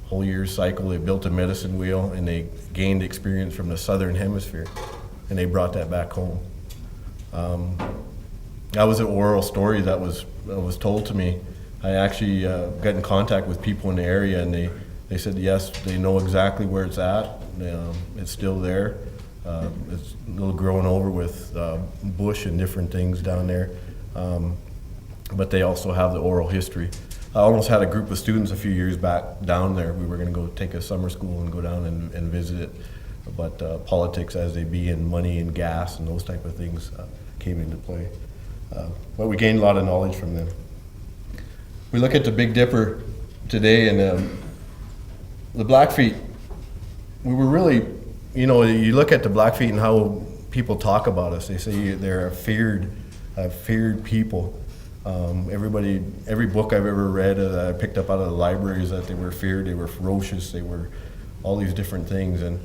they built a medicine wheel, and they gained experience from the southern hemisphere, and they brought that back home. That was an oral story that was told to me. I actually got in contact with people in the area, and they said yes, they know exactly where it's at. It's still there. It's a little grown over with bush and different things down there, but they also have the oral history. I almost had a group of students a few years back down there. We were going to go take a summer school and go down and visit it, but politics as they be, and money and gas and those type of things came into play. But we gained a lot of knowledge from them. We look at the Big Dipper today, and the Blackfeet, we were really, you look at the Blackfeet and how people talk about us. They say they're a feared people. Every book I've ever read that I picked up out of the library is that they were feared, they were ferocious, they were all these different things. And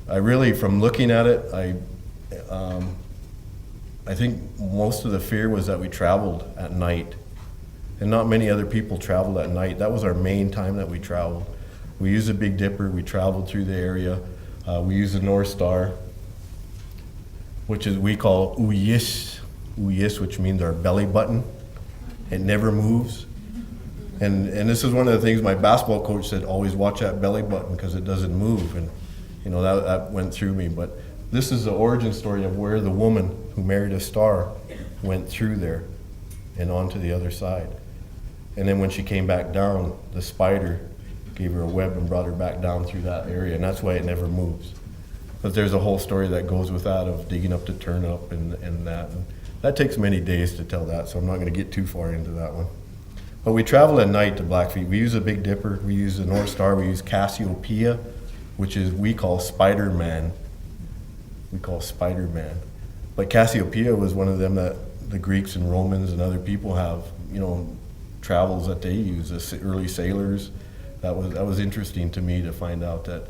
I really, from looking at it, I think most of the fear was that we traveled at night. And not many other people traveled at night. That was our main time that we traveled. We used the Big Dipper, we traveled through the area. We used the North Star, which is we call uyis, which means our belly button. It never moves. And this is one of the things my basketball coach said, always watch that belly button because it doesn't move. And that went through me. But this is the origin story of where the woman who married a star went through there and onto the other side. And then when she came back down, the spider gave her a web and brought her back down through that area, and that's why it never moves. But there's a whole story that goes with that of digging up the turnip and that. And that takes many days to tell that, so I'm not going to get too far into that one. But we travel at night to Blackfeet. We use a Big Dipper, we use the North Star, we use Cassiopeia, which is we call Spider-Man. But Cassiopeia was one of them that the Greeks and Romans and other people have, travels that they use, the early sailors. That was interesting to me to find out that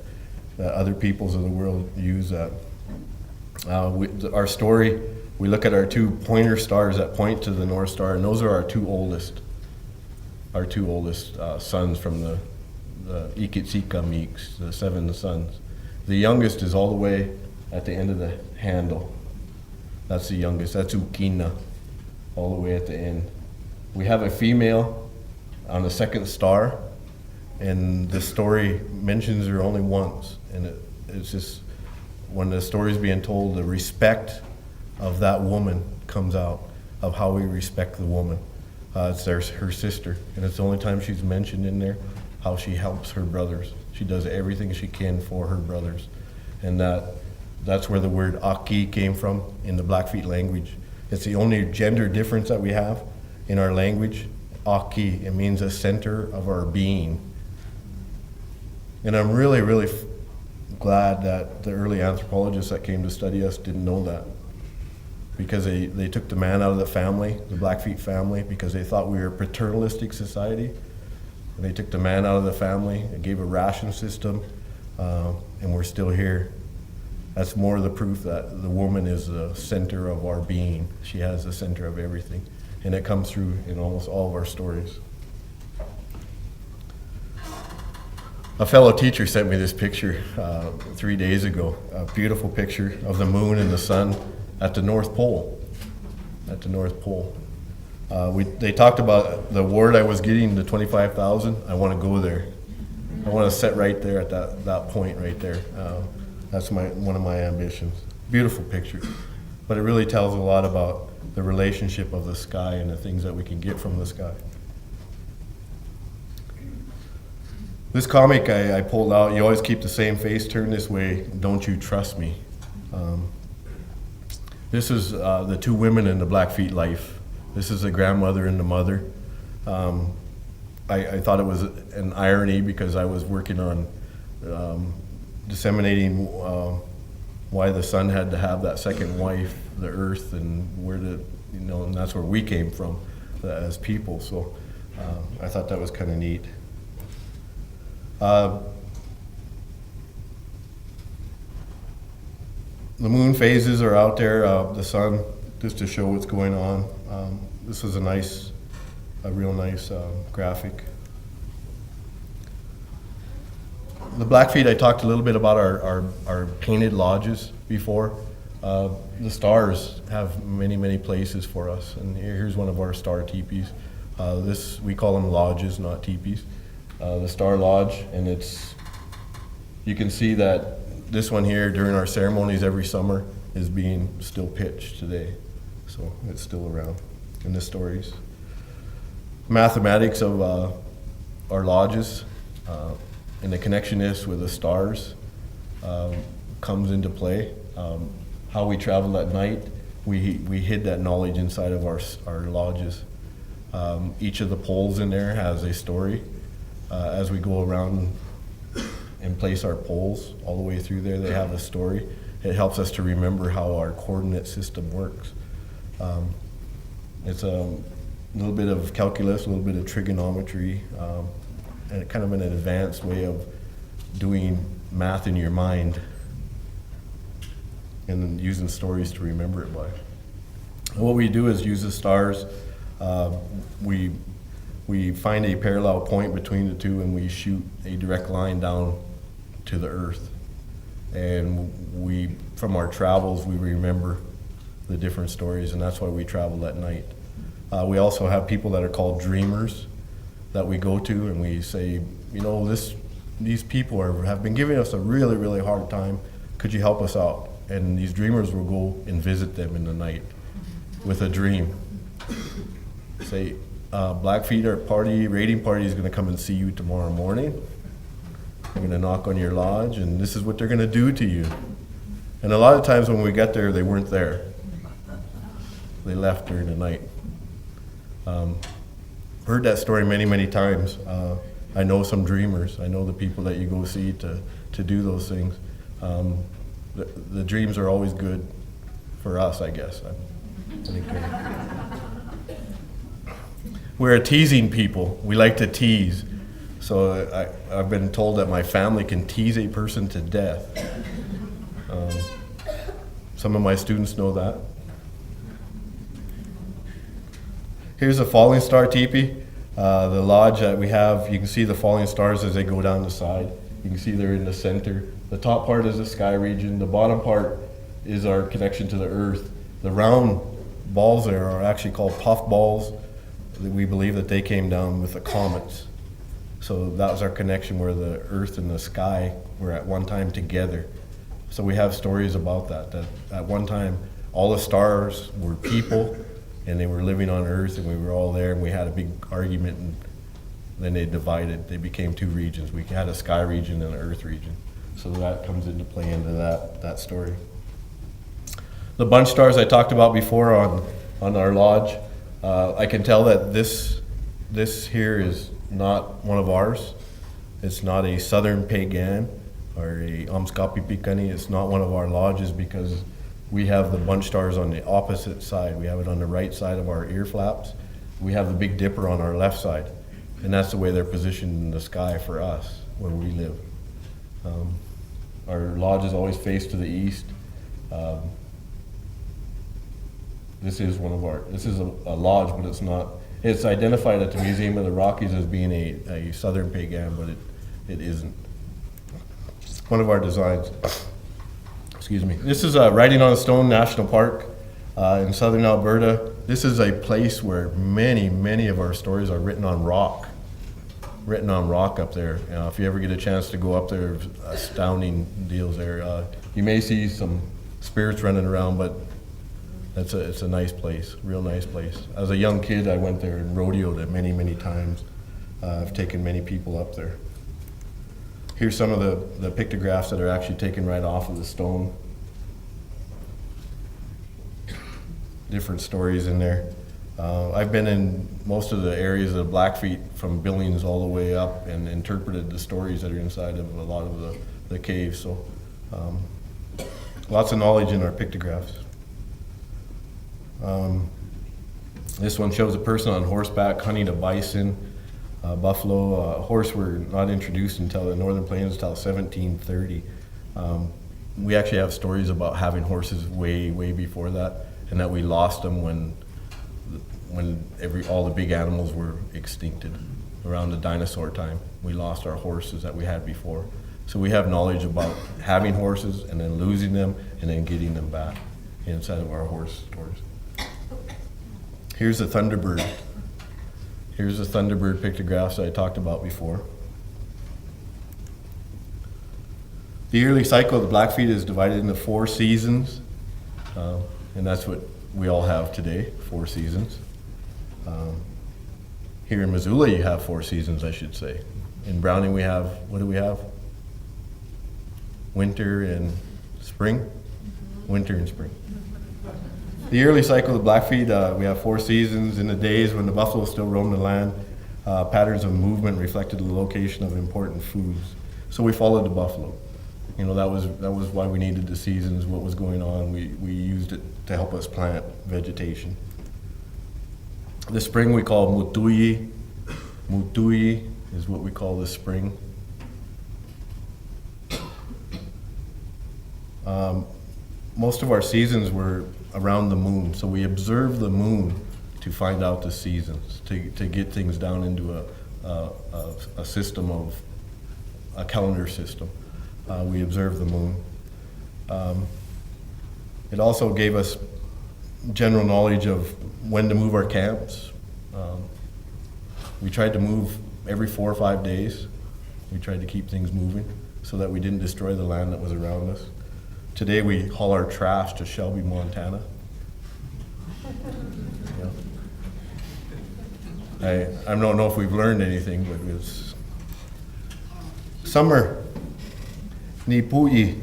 other peoples of the world use that. Our story, we look at our two pointer stars that point to the North Star, and those are our two oldest sons from the Ikitsika Meeks, the 7 sons. The youngest is all the way at the end of the handle. That's the youngest. That's Ukina, all the way at the end. We have a female on the second star, and the story mentions her only once. And it's just, when the story's being told, the respect of that woman comes out, of how we respect the woman. It's her sister, and it's the only time she's mentioned in there, how she helps her brothers. She does everything she can for her brothers. And that's where the word Aki came from in the Blackfeet language. It's the only gender difference that we have in our language. Aki, it means a center of our being. And I'm really, really glad that the early anthropologists that came to study us didn't know that, because they took the man out of the family, the Blackfeet family, because they thought we were a paternalistic society. And they took the man out of the family and gave a ration system, and we're still here. That's more the proof that the woman is the center of our being. She has the center of everything, and it comes through in almost all of our stories. A fellow teacher sent me this picture 3 days ago, a beautiful picture of the moon and the sun at the North Pole. At the North Pole. They talked about the award I was getting, the 25,000. I want to go there. I want to sit right there at that point right there. That's one of my ambitions. Beautiful picture, but it really tells a lot about the relationship of the sky and the things that we can get from the sky. This comic I pulled out, you always keep the same face turned this way, don't you trust me? This is the two women in the Blackfeet life. This is the grandmother and the mother. I thought it was an irony because I was working on disseminating why the sun had to have that second wife, the earth, and and that's where we came from as people. So I thought that was kind of neat. The moon phases are out there, the sun, just to show what's going on. This was a real nice graphic. The Blackfeet, I talked a little bit about our painted lodges before. The stars have many places for us, and here's one of our star teepees. We call them lodges, not teepees. The Star Lodge, and you can see that this one here during our ceremonies every summer is being still pitched today, so it's still around in the stories. Mathematics of our lodges and the connectionness with the stars comes into play. How we traveled at night, we hid that knowledge inside of our lodges. Each of the poles in there has a story. As we go around and place our poles all the way through there, they have a story. It helps us to remember how our coordinate system works. It's a little bit of calculus, a little bit of trigonometry, and kind of an advanced way of doing math in your mind and then using stories to remember it by. What we do is use the stars. We find a parallel point between the two, and we shoot a direct line down to the earth. And from our travels, we remember the different stories, and that's why we travel at night. We also have people that are called dreamers that we go to, and we say, these people have been giving us a really hard time. Could you help us out? And these dreamers will go and visit them in the night with a dream. Say, Blackfeet raiding party is going to come and see you tomorrow morning. They're going to knock on your lodge, and this is what they're going to do to you. And a lot of times when we get there, they weren't there. They left during the night. Heard that story many times. I know some dreamers. I know the people that you go see to do those things. The dreams are always good for us, I guess. We're a teasing people. We like to tease. So I've been told that my family can tease a person to death. Some of my students know that. Here's a falling star teepee. The lodge that we have, you can see the falling stars as they go down the side. You can see they're in the center. The top part is the sky region. The bottom part is our connection to the earth. The round balls there are actually called puff balls. We believe that they came down with the comets. So that was our connection where the earth and the sky were at one time together. So we have stories about that at one time all the stars were people and they were living on earth and we were all there and we had a big argument and then they divided. They became two regions. We had a sky region and an earth region. So that comes into play into that story. The bunch stars I talked about before on our lodge, I can tell that this here is not one of ours. It's not a southern pagan. or a Amskapipikani. It's not one of our lodges because we have the bunch stars on the opposite side. We have it on the right side of our ear flaps. We have the Big Dipper on our left side. And that's the way they're positioned in the sky for us, where we live. Our lodge is always faced to the east. This is a lodge, but it's not. It's identified at the Museum of the Rockies as being a Southern Pagan, but it isn't. One of our designs. Excuse me. This is Writing on a Stone National Park in southern Alberta. This is a place where many of our stories are written on rock up there. If you ever get a chance to go up there, astounding deals there. You may see some spirits running around, but it's a nice place, real nice place. As a young kid, I went there and rodeoed it many times. I've taken many people up there. Here's some of the pictographs that are actually taken right off of the stone. Different stories in there. I've been in most of the areas of the Blackfeet from Billings all the way up and interpreted the stories that are inside of a lot of the caves. So lots of knowledge in our pictographs. This one shows a person on horseback hunting a bison, buffalo. Horse were not introduced until the Northern Plains until 1730. We actually have stories about having horses way before that, and that we lost them when all the big animals were extincted around the dinosaur time. We lost our horses that we had before. So we have knowledge about having horses and then losing them and then getting them back inside of our horse stories. Here's the Thunderbird. Here's the Thunderbird pictographs that I talked about before. The yearly cycle of the Blackfeet is divided into 4 seasons, and that's what we all have today, 4 seasons. Here in Missoula, you have 4 seasons, I should say. In Browning, we have, what do we have? Winter and spring? Winter and spring. The yearly cycle of the Blackfeet, we have 4 seasons. In the days when the buffalo still roamed the land, patterns of movement reflected the location of important foods. So we followed the buffalo. You know, that was why we needed the seasons, what was going on. We used it to help us plant vegetation. The spring we call Mutuyi. Mutuyi is what we call the spring. Most of our seasons were around the moon, so we observed the moon to find out the seasons, to get things down into a system of a calendar system. We observed the moon. It also gave us general knowledge of when to move our camps. We tried to move every 4 or 5 days. We tried to keep things moving so that we didn't destroy the land that was around us. Today we haul our trash to Shelby, Montana. Yeah. I don't know if we've learned anything, but it was summer. Nipuyi,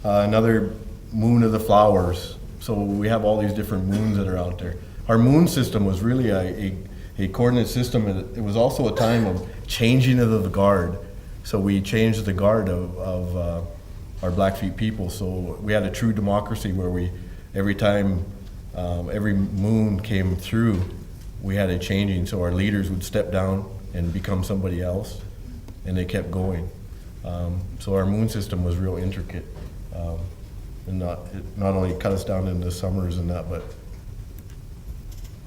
another moon of the flowers. So we have all these different moons that are out there. Our moon system was really a coordinate system, and it was also a time of changing of the guard. So we changed the guard of our Blackfeet people. So we had a true democracy where every time every moon came through, we had a changing. So our leaders would step down and become somebody else, and they kept going. So our moon system was real intricate, and it not only cut us down into summers and that, but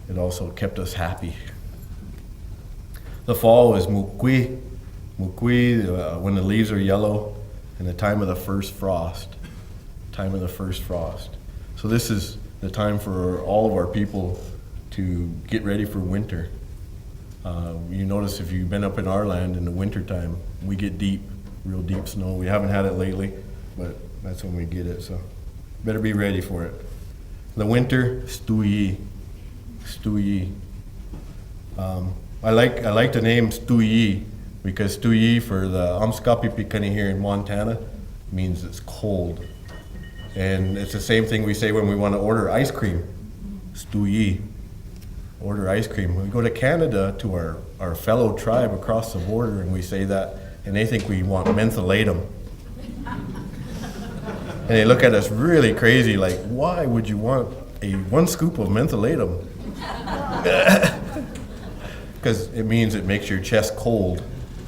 it also kept us happy. The fall is Mukwi, when the leaves are yellow, and the time of the first frost. So this is the time for all of our people to get ready for winter. You notice if you've been up in our land in the winter time, we get real deep snow. We haven't had it lately, but that's when we get it, so better be ready for it. The winter, Stuyi. I like the name Stuyi because Stuyi for the Amskapipikani here in Montana means it's cold. And it's the same thing we say when we want to order ice cream. Stuyi. Order ice cream. When we go to Canada to our fellow tribe across the border and we say that, and they think we want mentholatum. And they look at us really crazy, like, why would you want one scoop of mentholatum? Because it means it makes your chest cold.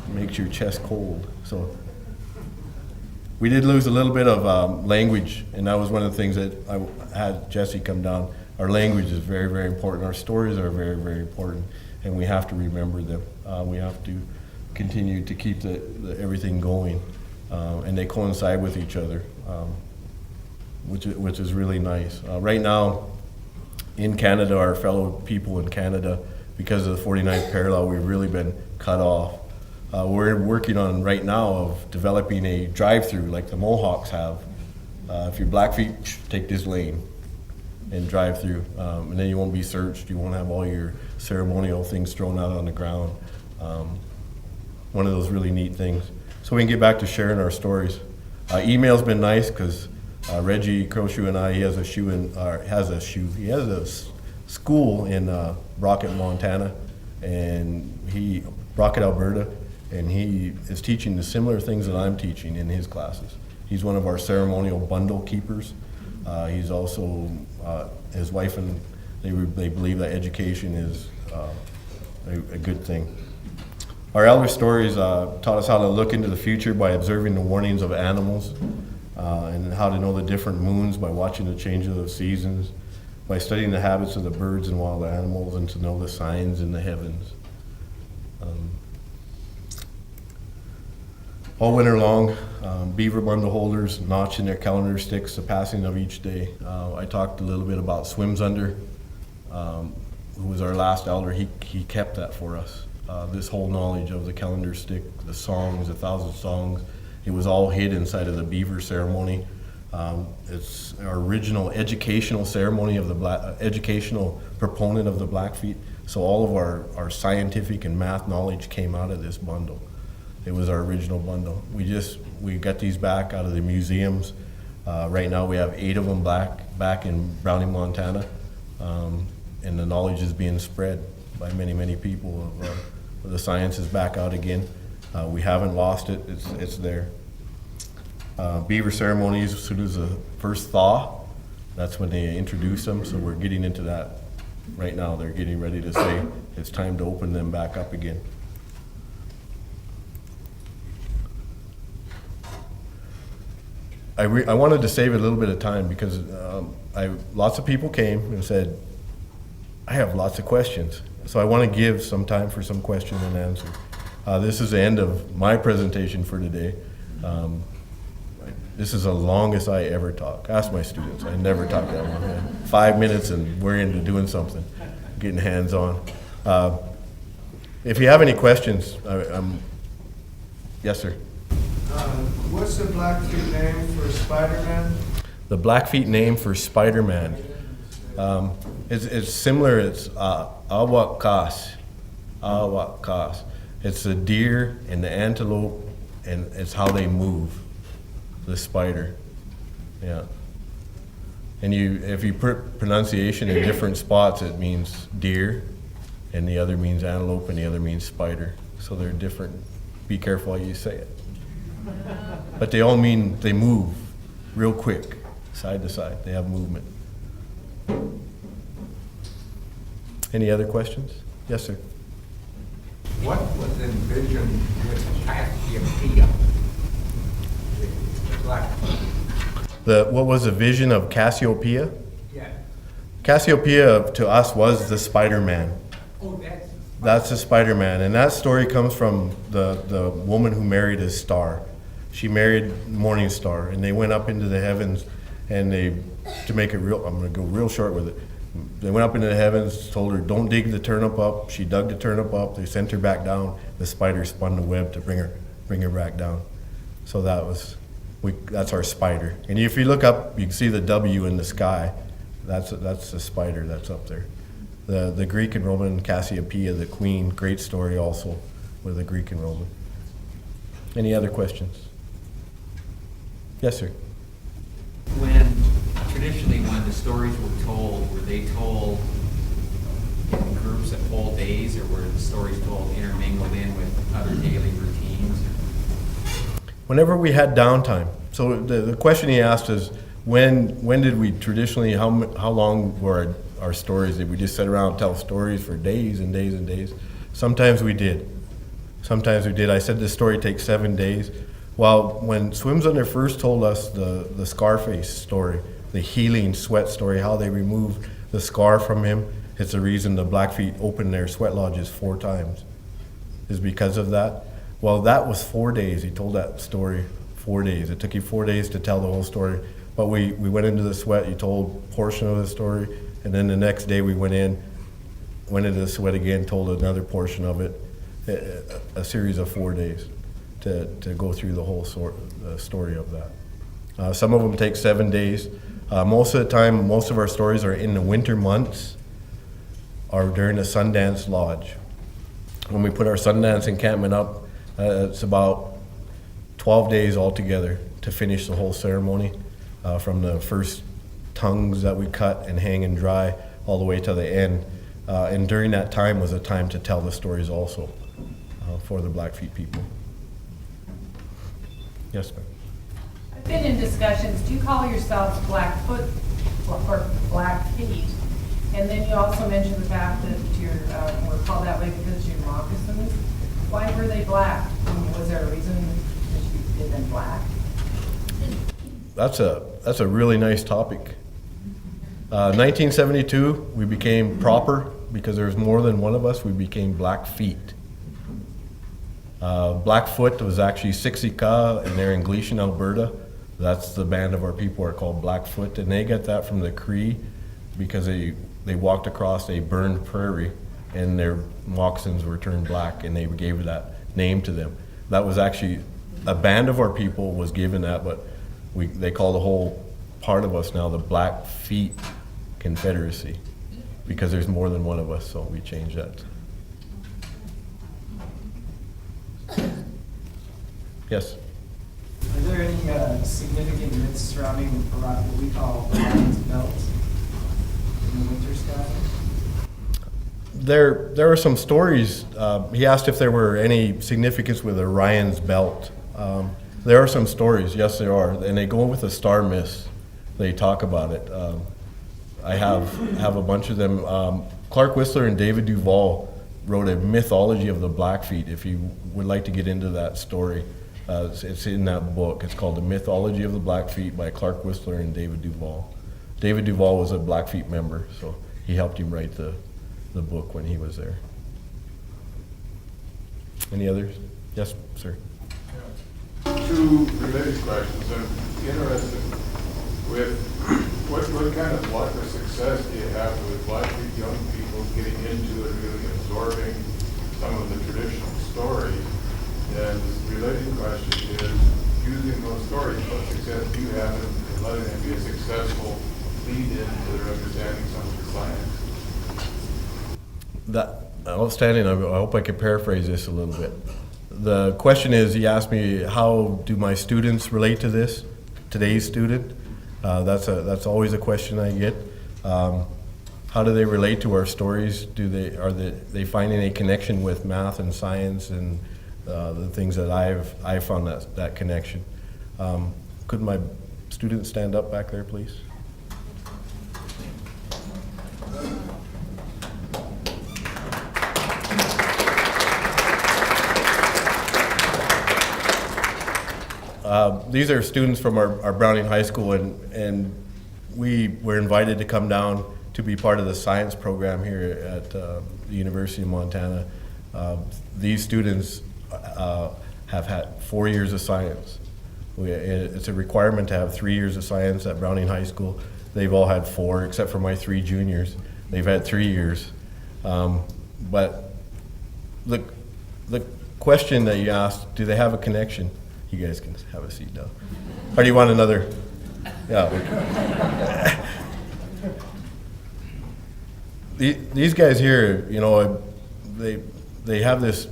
It makes your chest cold. So we did lose a little bit of language, and that was one of the things that I had Jesse come down. Our language is very, very important. Our stories are very, very important, and we have to remember them. We have to continue to keep everything going, and they coincide with each other, which is really nice. Right now, in Canada, our fellow people in Canada, because of the 49th parallel, we've really been cut off. We're working on right now of developing a drive-through like the Mohawks have. If you're Blackfeet, take this lane and drive through, and then you won't be searched. You won't have all your ceremonial things thrown out on the ground. One of those really neat things. So we can get back to sharing our stories. Email's been nice because Reggie Crowshoe and I, he has a school in Brockett, Montana, and Brockett, Alberta, and he is teaching the similar things that I'm teaching in his classes. He's one of our ceremonial bundle keepers. He's also, his wife and they believe that education is a good thing. Our elder stories taught us how to look into the future by observing the warnings of animals, and how to know the different moons by watching the change of the seasons, by studying the habits of the birds and wild animals, and to know the signs in the heavens. All winter long, beaver bundle holders notch in their calendar sticks the passing of each day. I talked a little bit about Swims Under, who was our last elder. He kept that for us. This whole knowledge of the calendar stick, the songs, 1,000 songs, it was all hid inside of the beaver ceremony. It's our original educational ceremony of the educational proponent of the Blackfeet. So all of our scientific and math knowledge came out of this bundle. It was our original bundle. We got these back out of the museums. Right now we have 8 of them back in Browning, Montana, and the knowledge is being spread by many, many people. The science is back out again. We haven't lost it. It's there. Beaver ceremonies, as soon as the first thaw, that's when they introduce them. So we're getting into that right now. They're getting ready to say it's time to open them back up again. I wanted to save a little bit of time because lots of people came and said, I have lots of questions. So I want to give some time for some question and answer. This is the end of my presentation for today. This is the longest I ever talk. Ask my students. I never talk that long. 5 minutes and we're into doing something, getting hands-on. If you have any questions, yes, sir. What's the Blackfeet name for Spider-Man? The Blackfeet name for Spider-Man. It's similar. It's awakas. Awakas. It's the deer and the antelope, and it's how they move. The spider. Yeah. And if you put pronunciation in different spots, it means deer, and the other means antelope, and the other means spider. So they're different. Be careful how you say it. But they all mean they move real quick, side to side. They have movement. Any other questions? Yes, sir. What was envisioned with Cassiopeia? What was the vision of Cassiopeia? Yeah. Cassiopeia to us was the Spider-Man. Oh, That's the Spider-Man, and that story comes from the woman who married his star. She married Morning Star, and they went up into the heavens, and to make it real, I'm going to go real short with it. They went up into the heavens, told her, don't dig the turnip up. She dug the turnip up. They sent her back down. The spider spun the web to bring her back down. So that's our spider. And if you look up, you can see the W in the sky. That's the spider that's up there. The Greek and Roman Cassiopeia, the queen, great story also with the Greek and Roman. Any other questions? Yes, sir. Traditionally, when the stories were told, were they told in groups at whole days, or were the stories told intermingled in with other daily routines? whenever we had downtime. So the question he asked is, when did we traditionally, how long were our stories? Did we just sit around and tell stories for days and days and days? Sometimes we did. Sometimes we did. I said this story takes 7 days. Well, when Swims Under first told us the Scarface story, the healing sweat story, how they removed the scar from him, it's the reason the Blackfeet opened their sweat lodges 4 times, is because of that. Well, that was 4 days. He told that story 4 days. It took you 4 days to tell the whole story. But we went into the sweat, he told a portion of the story, and then the next day we went into the sweat again, told another portion of it, a series of 4 days to go through the whole story of that. Some of them take 7 days. Most of the time, most of our stories are in the winter months or during the Sundance Lodge. When we put our Sundance encampment up, it's about 12 days altogether to finish the whole ceremony, from the first tongues that we cut and hang and dry all the way to the end. And during that time was a time to tell the stories also for the Blackfeet people. Yes, ma'am. I've been in discussions, do you call yourselves Blackfoot or Blackfeet? And then you also mentioned the fact that were called that way because of your moccasins. Why were they black? Was there a reason that you did them black? That's a really nice topic. 1972, we became proper because there's more than one of us. We became Blackfeet. Blackfoot was actually Siksika, and they're in Gleason, Alberta. That's the band of our people are called Blackfoot, and they get that from the Cree because they walked across a burned prairie and their moccasins were turned black, and they gave that name to them. That was actually a band of our people was given that, but they call the whole part of us now the Blackfeet Confederacy because there's more than one of us, so we changed that. Yes? Are there any significant myths surrounding what we call Orion's belt in the winter sky? There are some stories. He asked if there were any significance with Orion's belt. There are some stories, yes there are, and they go with the star myths. They talk about it. I have a bunch of them. Clark Whistler and David Duvall wrote a mythology of the Blackfeet, if you would like to get into that story. It's in that book. It's called The Mythology of the Blackfeet by Clark Whistler and David Duvall. David Duvall was a Blackfeet member, so he helped him write the book when he was there. Any others? Yes, sir. Two related questions. I'm interested with what kind of luck or success do you have with Blackfeet young people getting into and really absorbing some of the traditional stories? And the related question is, using those stories, what success do you have in letting them be a successful lead into their understanding some of the science? That outstanding. I hope I can paraphrase this a little bit. The question is, he asked me, how do my students relate to this? Today's student? That's always a question I get. How do they relate to our stories? Are they finding a connection with math and science and the things that I've found that connection? Could my students stand up back there, please? These are students from our Browning High School, and we were invited to come down to be part of the science program here at the University of Montana. These students have had 4 years of science. It's a requirement to have 3 years of science at Browning High School. They've all had 4, except for my 3 juniors. They've had 3 years. But the question that you asked, do they have a connection? You guys can have a seat now. Or do you want another? Yeah. These guys here, you know, they have this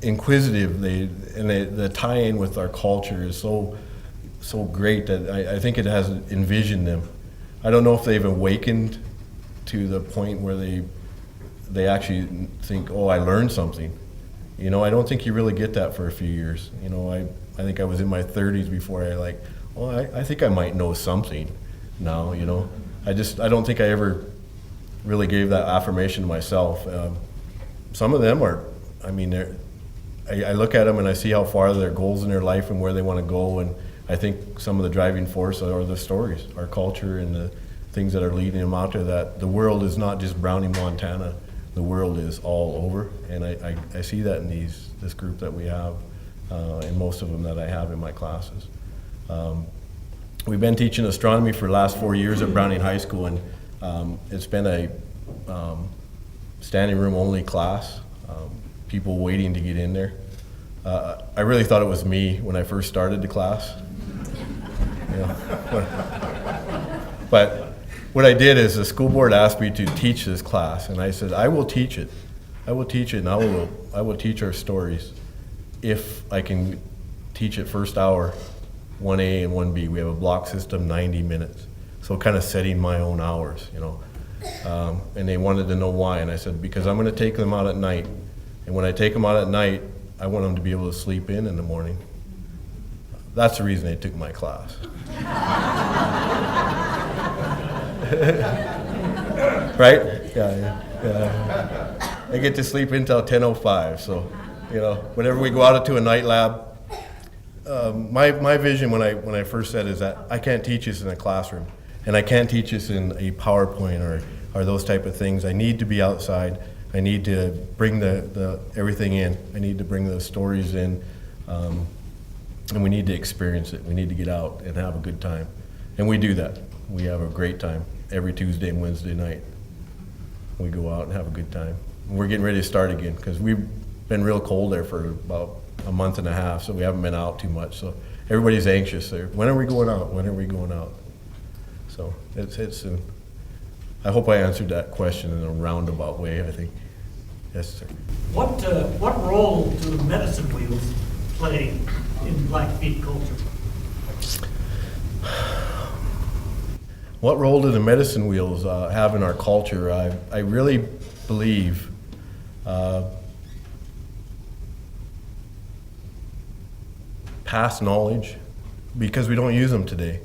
inquisitive, the tie-in with our culture is so great that I think it has envisioned them. I don't know if they've awakened to the point where they actually think, oh, I learned something. You know, I don't think you really get that for a few years. You know, I think I was in my 30s before I think I might know something now, you know. I don't think I ever really gave that affirmation to myself. Some of them are, I mean, I look at them and I see how far their goals in their life and where they want to go, and I think some of the driving force are the stories, our culture, and the things that are leading them out there, that the world is not just Browning, Montana. The world is all over, and I see that in this group that we have, and most of them that I have in my classes. We've been teaching astronomy for the last 4 years at Browning High School, and it's been a standing room only class, people waiting to get in there. I really thought it was me when I first started the class. You know, but what I did is the school board asked me to teach this class, and I said, I will teach it. I will teach it, and I will teach our stories if I can teach it first hour, 1A and 1B. We have a block system, 90 minutes. So kind of setting my own hours, you know. And they wanted to know why, and I said, because I'm going to take them out at night. And when I take them out at night, I want them to be able to sleep in the morning. That's the reason they took my class. Right? Yeah. I get to sleep until 10:05, so, you know, whenever we go out to a night lab, my vision when I first said is that I can't teach this in a classroom, and I can't teach this in a PowerPoint or those type of things. I need to be outside. I need to bring the everything in. I need to bring the stories in, and we need to experience it. We need to get out and have a good time, and we do that. We have a great time every Tuesday and Wednesday night. We go out and have a good time. We're getting ready to start again because we've been real cold there for about a month and a half, so we haven't been out too much. So everybody's anxious there. When are we going out? When are we going out? So it's I hope I answered that question in a roundabout way, I think. Yes, sir. What role do medicine wheels play in Blackfeet culture? What role do the medicine wheels have in our culture? I really believe past knowledge, because we don't use them today.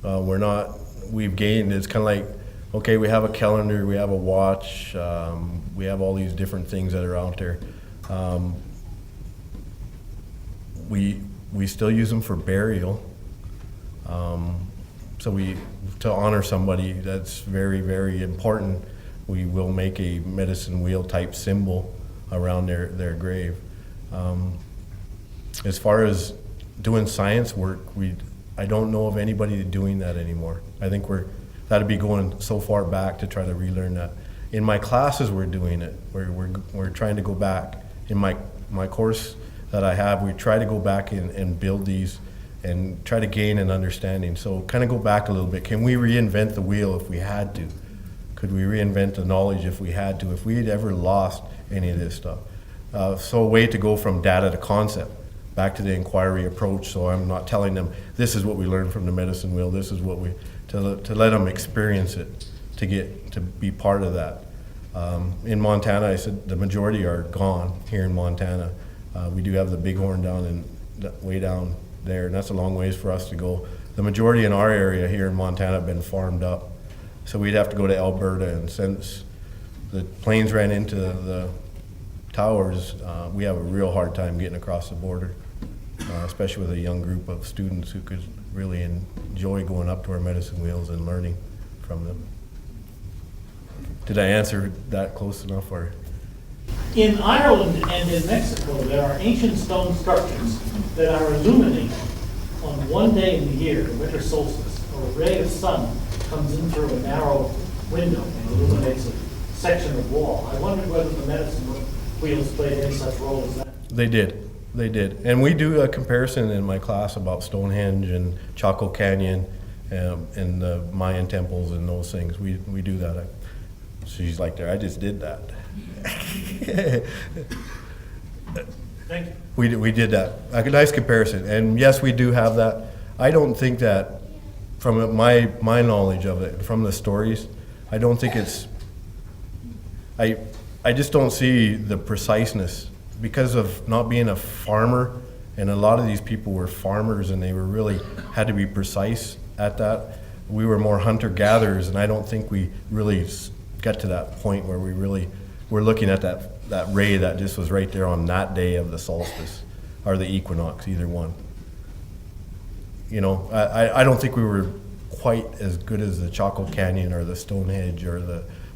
We've gained, it's kind of like, okay, we have a calendar, we have a watch, we have all these different things that are out there. We still use them for burial. So to honor somebody, that's very, very important. We will make a medicine wheel type symbol around their grave. As far as doing science work, I don't know of anybody doing that anymore. I think that'd be going so far back to try to relearn that. In my classes, we're doing it. We're trying to go back. In my course that I have, we try to go back and build these and try to gain an understanding. So kind of go back a little bit. Can we reinvent the wheel if we had to? Could we reinvent the knowledge if we had to? If we had ever lost any of this stuff? So a way to go from data to concept, back to the inquiry approach. So I'm not telling them, this is what we learned from the medicine wheel, this is what to let them experience it, to be part of that. In Montana, I said the majority are gone here in Montana. We do have the Bighorn way down there, and that's a long ways for us to go. The majority in our area here in Montana have been farmed up. So we'd have to go to Alberta, and since the planes ran into the towers, we have a real hard time getting across the border, especially with a young group of students who could really enjoy going up to our medicine wheels and learning from them. Did I answer that close enough? Or? In Ireland and in Mexico, there are ancient stone structures that are illuminated on one day in the year, winter solstice, or a ray of sun comes in through a narrow window and illuminates a section of wall. I wondered whether the medicine wheels played any such role as that. They did. And we do a comparison in my class about Stonehenge and Chaco Canyon and the Mayan temples and those things. We do that. She's like, there, I just did that. Thank you. We did that. A nice comparison. And yes, we do have that. I don't think that, from my knowledge of it, from the stories, I don't think it's, I just don't see the preciseness because of not being a farmer, and a lot of these people were farmers and they were really had to be precise at that. We were more hunter-gatherers, and I don't think we really got to that point where we really were looking at that ray that just was right there on that day of the solstice or the equinox, either one. You know, I don't think we were quite as good as the Chaco Canyon or the Stonehenge or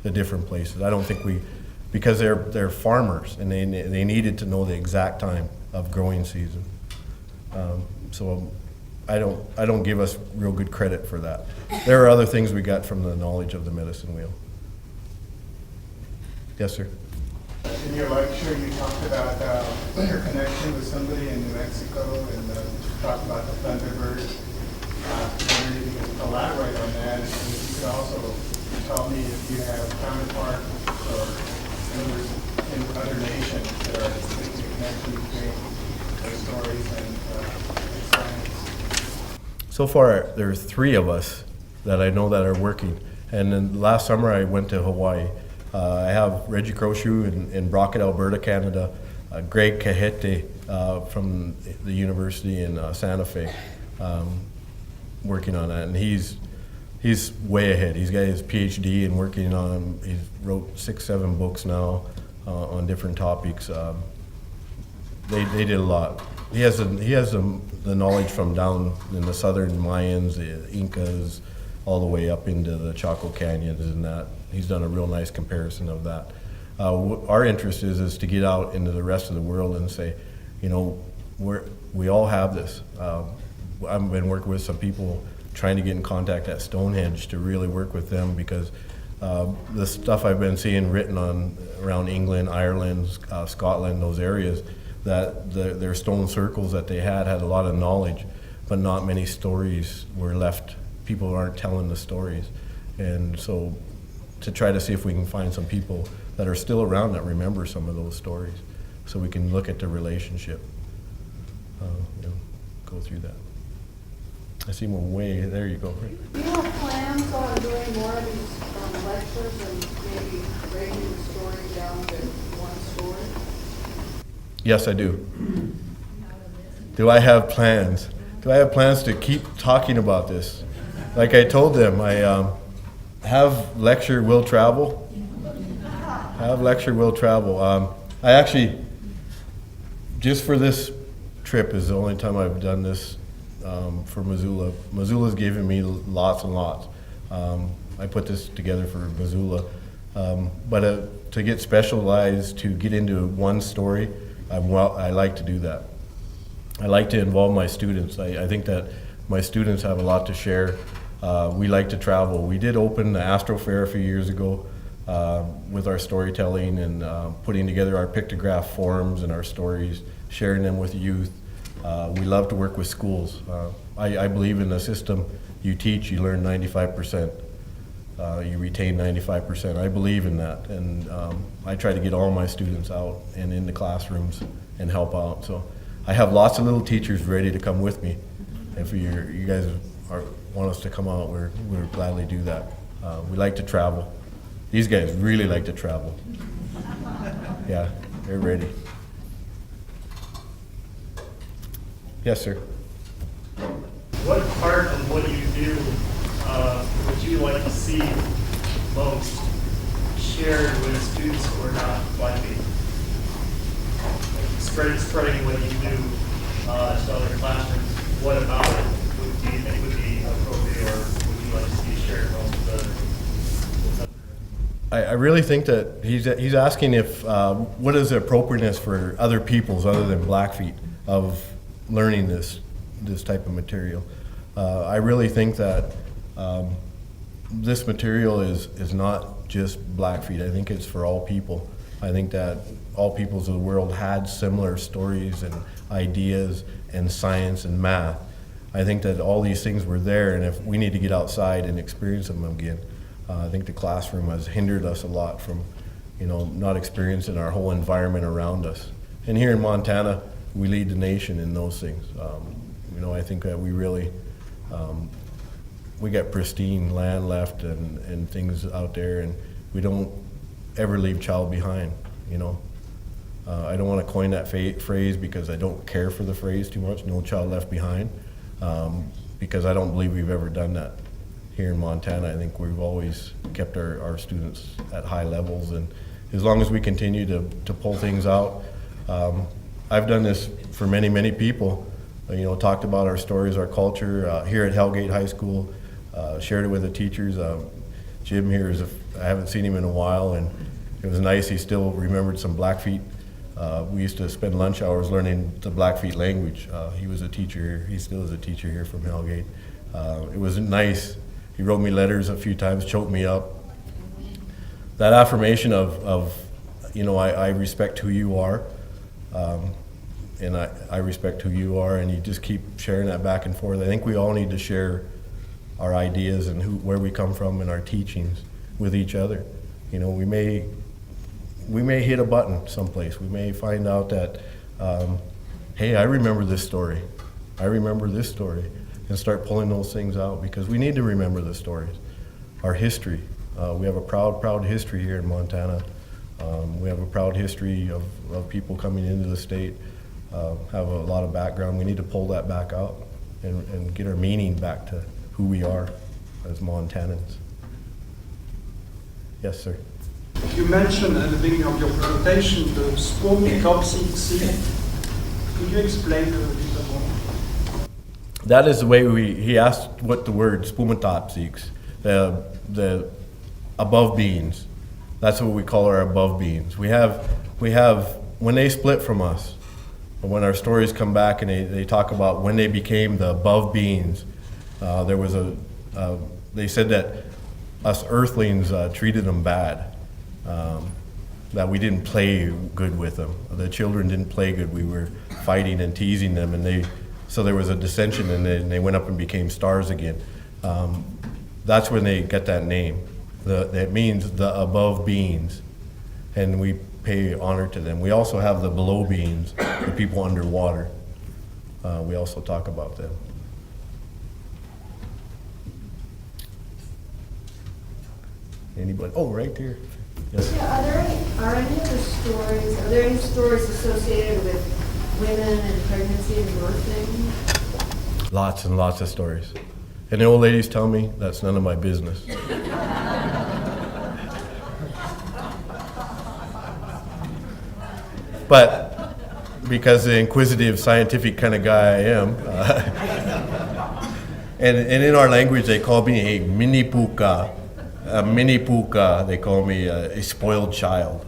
the different places. I don't think because they're farmers and they needed to know the exact time of growing season. So I don't give us real good credit for that. There are other things we got from the knowledge of the medicine wheel. Yes, sir. In your lecture, you talked about your connection with somebody in New Mexico and talked about the Thunderbird. Whether you can elaborate on that, and if you could also tell me if you have counterparts or members in other nations that are making a connection between those stories and science. So far, there are 3 of us that I know that are working. And then last summer, I went to Hawaii. I have Reggie Croshoe in Brockett, Alberta, Canada, Greg Kahete from the university in Santa Fe, working on that. And he's way ahead. He's got his PhD and working on, he wrote 6-7 books now on different topics. They did a lot. He has the knowledge from down in the southern Mayans, the Incas, all the way up into the Chaco Canyons and that. He's done a real nice comparison of that. Our interest is to get out into the rest of the world and say, you know, we all have this. I've been working with some people trying to get in contact at Stonehenge to really work with them because the stuff I've been seeing written on around England, Ireland, Scotland, those areas, that their stone circles that they had a lot of knowledge, but not many stories were left. People aren't telling the stories. And so to try to see if we can find some people that are still around that remember some of those stories so we can look at the relationship, go through that. I see one way, there you go. Right. Do you have plans on doing more of these lectures and maybe breaking the story down to one story? Yes, I do. Do I have plans? Do I have plans to keep talking about this? Like I told them, I have lecture will travel. I actually, just for this trip is the only time I've done this for Missoula. Missoula's given me lots and lots. I put this together for Missoula. But to get specialized, to get into one story, I like to do that. I like to involve my students. I think that my students have a lot to share. We like to travel. We did open the Astro Fair a few years ago with our storytelling and putting together our pictograph forums and our stories, sharing them with youth. We love to work with schools. I believe in the system. You teach, you learn 95%. You retain 95%. I believe in that, and I try to get all my students out and in the classrooms and help out. So I have lots of little teachers ready to come with me. If you guys want us to come out, we'll gladly do that. We like to travel. These guys really like to travel. Yeah, they're ready. Yes, sir. What part of what you do would you like to see most shared with students who are not Blackfeet? Spreading what you do to other classrooms. What about it do you think would be appropriate, or would you like to see shared most with other? I really think that he's asking if what is the appropriateness for other peoples other than Blackfeet of learning this type of material. I really think that this material is not just Blackfeet. I think it's for all people. I think that all peoples of the world had similar stories and ideas and science and math. I think that all these things were there, and if we need to get outside and experience them again. I think the classroom has hindered us a lot from, not experiencing our whole environment around us. And here in Montana, we lead the nation in those things. I think that we really, we got pristine land left and things out there, and we don't ever leave child behind, I don't want to coin that phrase because I don't care for the phrase too much, no child left behind, because I don't believe we've ever done that here in Montana. I think we've always kept our students at high levels, and as long as we continue to pull things out, I've done this for many, many people, talked about our stories, our culture, here at Hellgate High School, shared it with the teachers. Jim here I haven't seen him in a while, and it was nice, he still remembered some Blackfeet. We used to spend lunch hours learning the Blackfeet language. He was a teacher here, he still is a teacher here from Hellgate. It was nice, he wrote me letters a few times, choked me up. That affirmation of I respect who you are, and I respect who you are, and you just keep sharing that back and forth. I think we all need to share our ideas and where we come from and our teachings with each other. We may hit a button someplace. We may find out that, hey, I remember this story. I remember this story, and start pulling those things out, because we need to remember the stories, our history. We have a proud history here in Montana. We have a proud history of people coming into the state, have a lot of background. We need to pull that back out and get our meaning back to who we are as Montanans. Yes, sir. You mentioned at the beginning of your presentation the cosmology seed. Could you explain a little bit more? That is the way he asked what the word spumatopsies, the above beings. That's what we call our above beings. We have when they split from us, when our stories come back and they talk about when they became the above beings, there was they said that us earthlings treated them bad, that we didn't play good with them. The children didn't play good. We were fighting and teasing them, and so there was a dissension, and then they went up and became stars again. That's when they get that name. That means the above beings, and we pay honor to them. We also have the below beings, the people underwater. We also talk about them. Anybody? Oh, right there. Yes. Yeah, are there any stories associated with women and pregnancy and birthing? Lots and lots of stories. And the old ladies tell me that's none of my business. But because the inquisitive, scientific kind of guy I am, and in our language they call me a mini puka. A mini puka, they call me a spoiled child.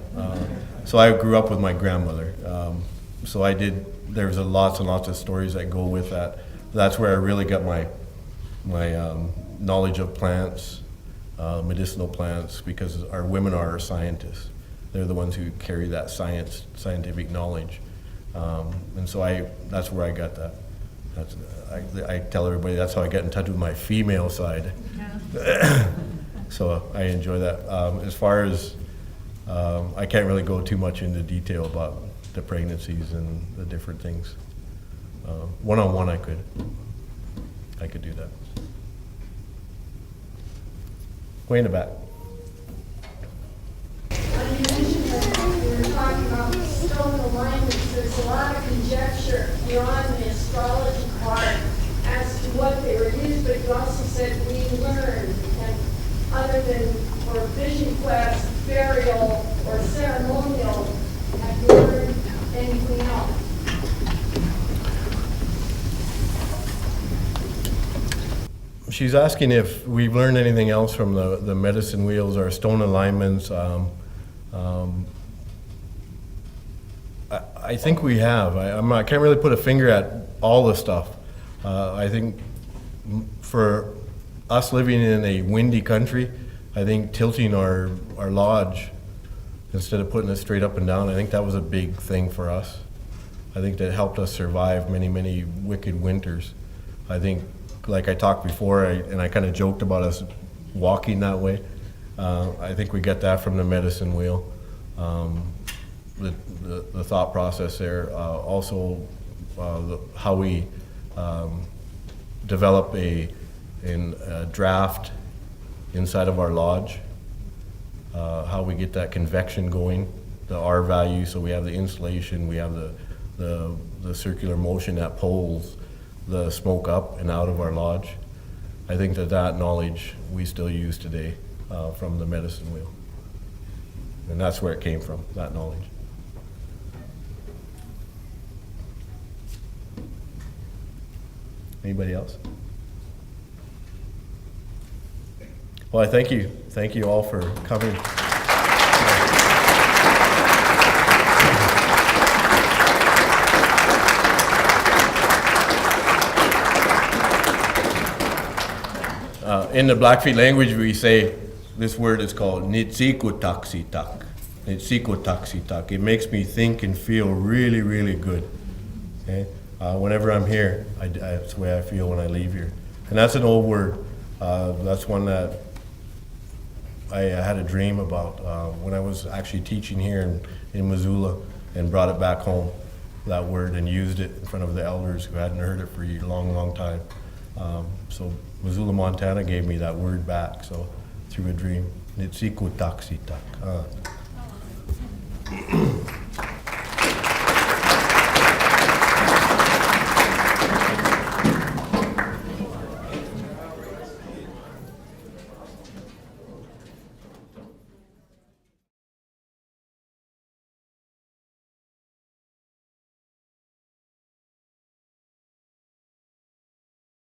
So I grew up with my grandmother. There's lots and lots of stories that go with that. That's where I really got my knowledge of plants, medicinal plants, because our women are our scientists. They're the ones who carry that scientific knowledge. And so that's where I got that. I tell everybody that's how I get in touch with my female side. Yeah. So I enjoy that. As far as, I can't really go too much into detail about the pregnancies and the different things. One-on-one I could do that. Way in the back. When you mentioned that you were talking about the stone alignments, there's a lot of conjecture beyond the astrology part as to what they were used, but you also said we learned, and other than for vision quest, burial, or ceremonial, have you learned anything else? She's asking if we've learned anything else from the medicine wheels or stone alignments. I think we have. I can't really put a finger at all the stuff. I think for us living in a windy country, I think tilting our lodge instead of putting it straight up and down, I think that was a big thing for us. I think that helped us survive many, many wicked winters. I think, like I talked before, and I kind of joked about us walking that way. I think we get that from the medicine wheel. The thought process there. Also, how we develop a draft inside of our lodge. How we get that convection going the R value, so we have the insulation, we have the circular motion that pulls the smoke up and out of our lodge. I think that knowledge we still use today from the medicine wheel. And that's where it came from, that knowledge. Anybody else? Well, I thank you. Thank you all for coming. In the Blackfeet language, we say this word is called nitsikotaksitak. Nitsikotaksitak. It makes me think and feel really, really good. Okay? Whenever I'm here, that's the way I feel when I leave here. And that's an old word. That's one that I had a dream about when I was actually teaching here in Missoula, and brought it back home, that word, and used it in front of the elders who hadn't heard it for a long, long time. So Missoula, Montana gave me that word back, so through a dream. Nitsikotaksitak.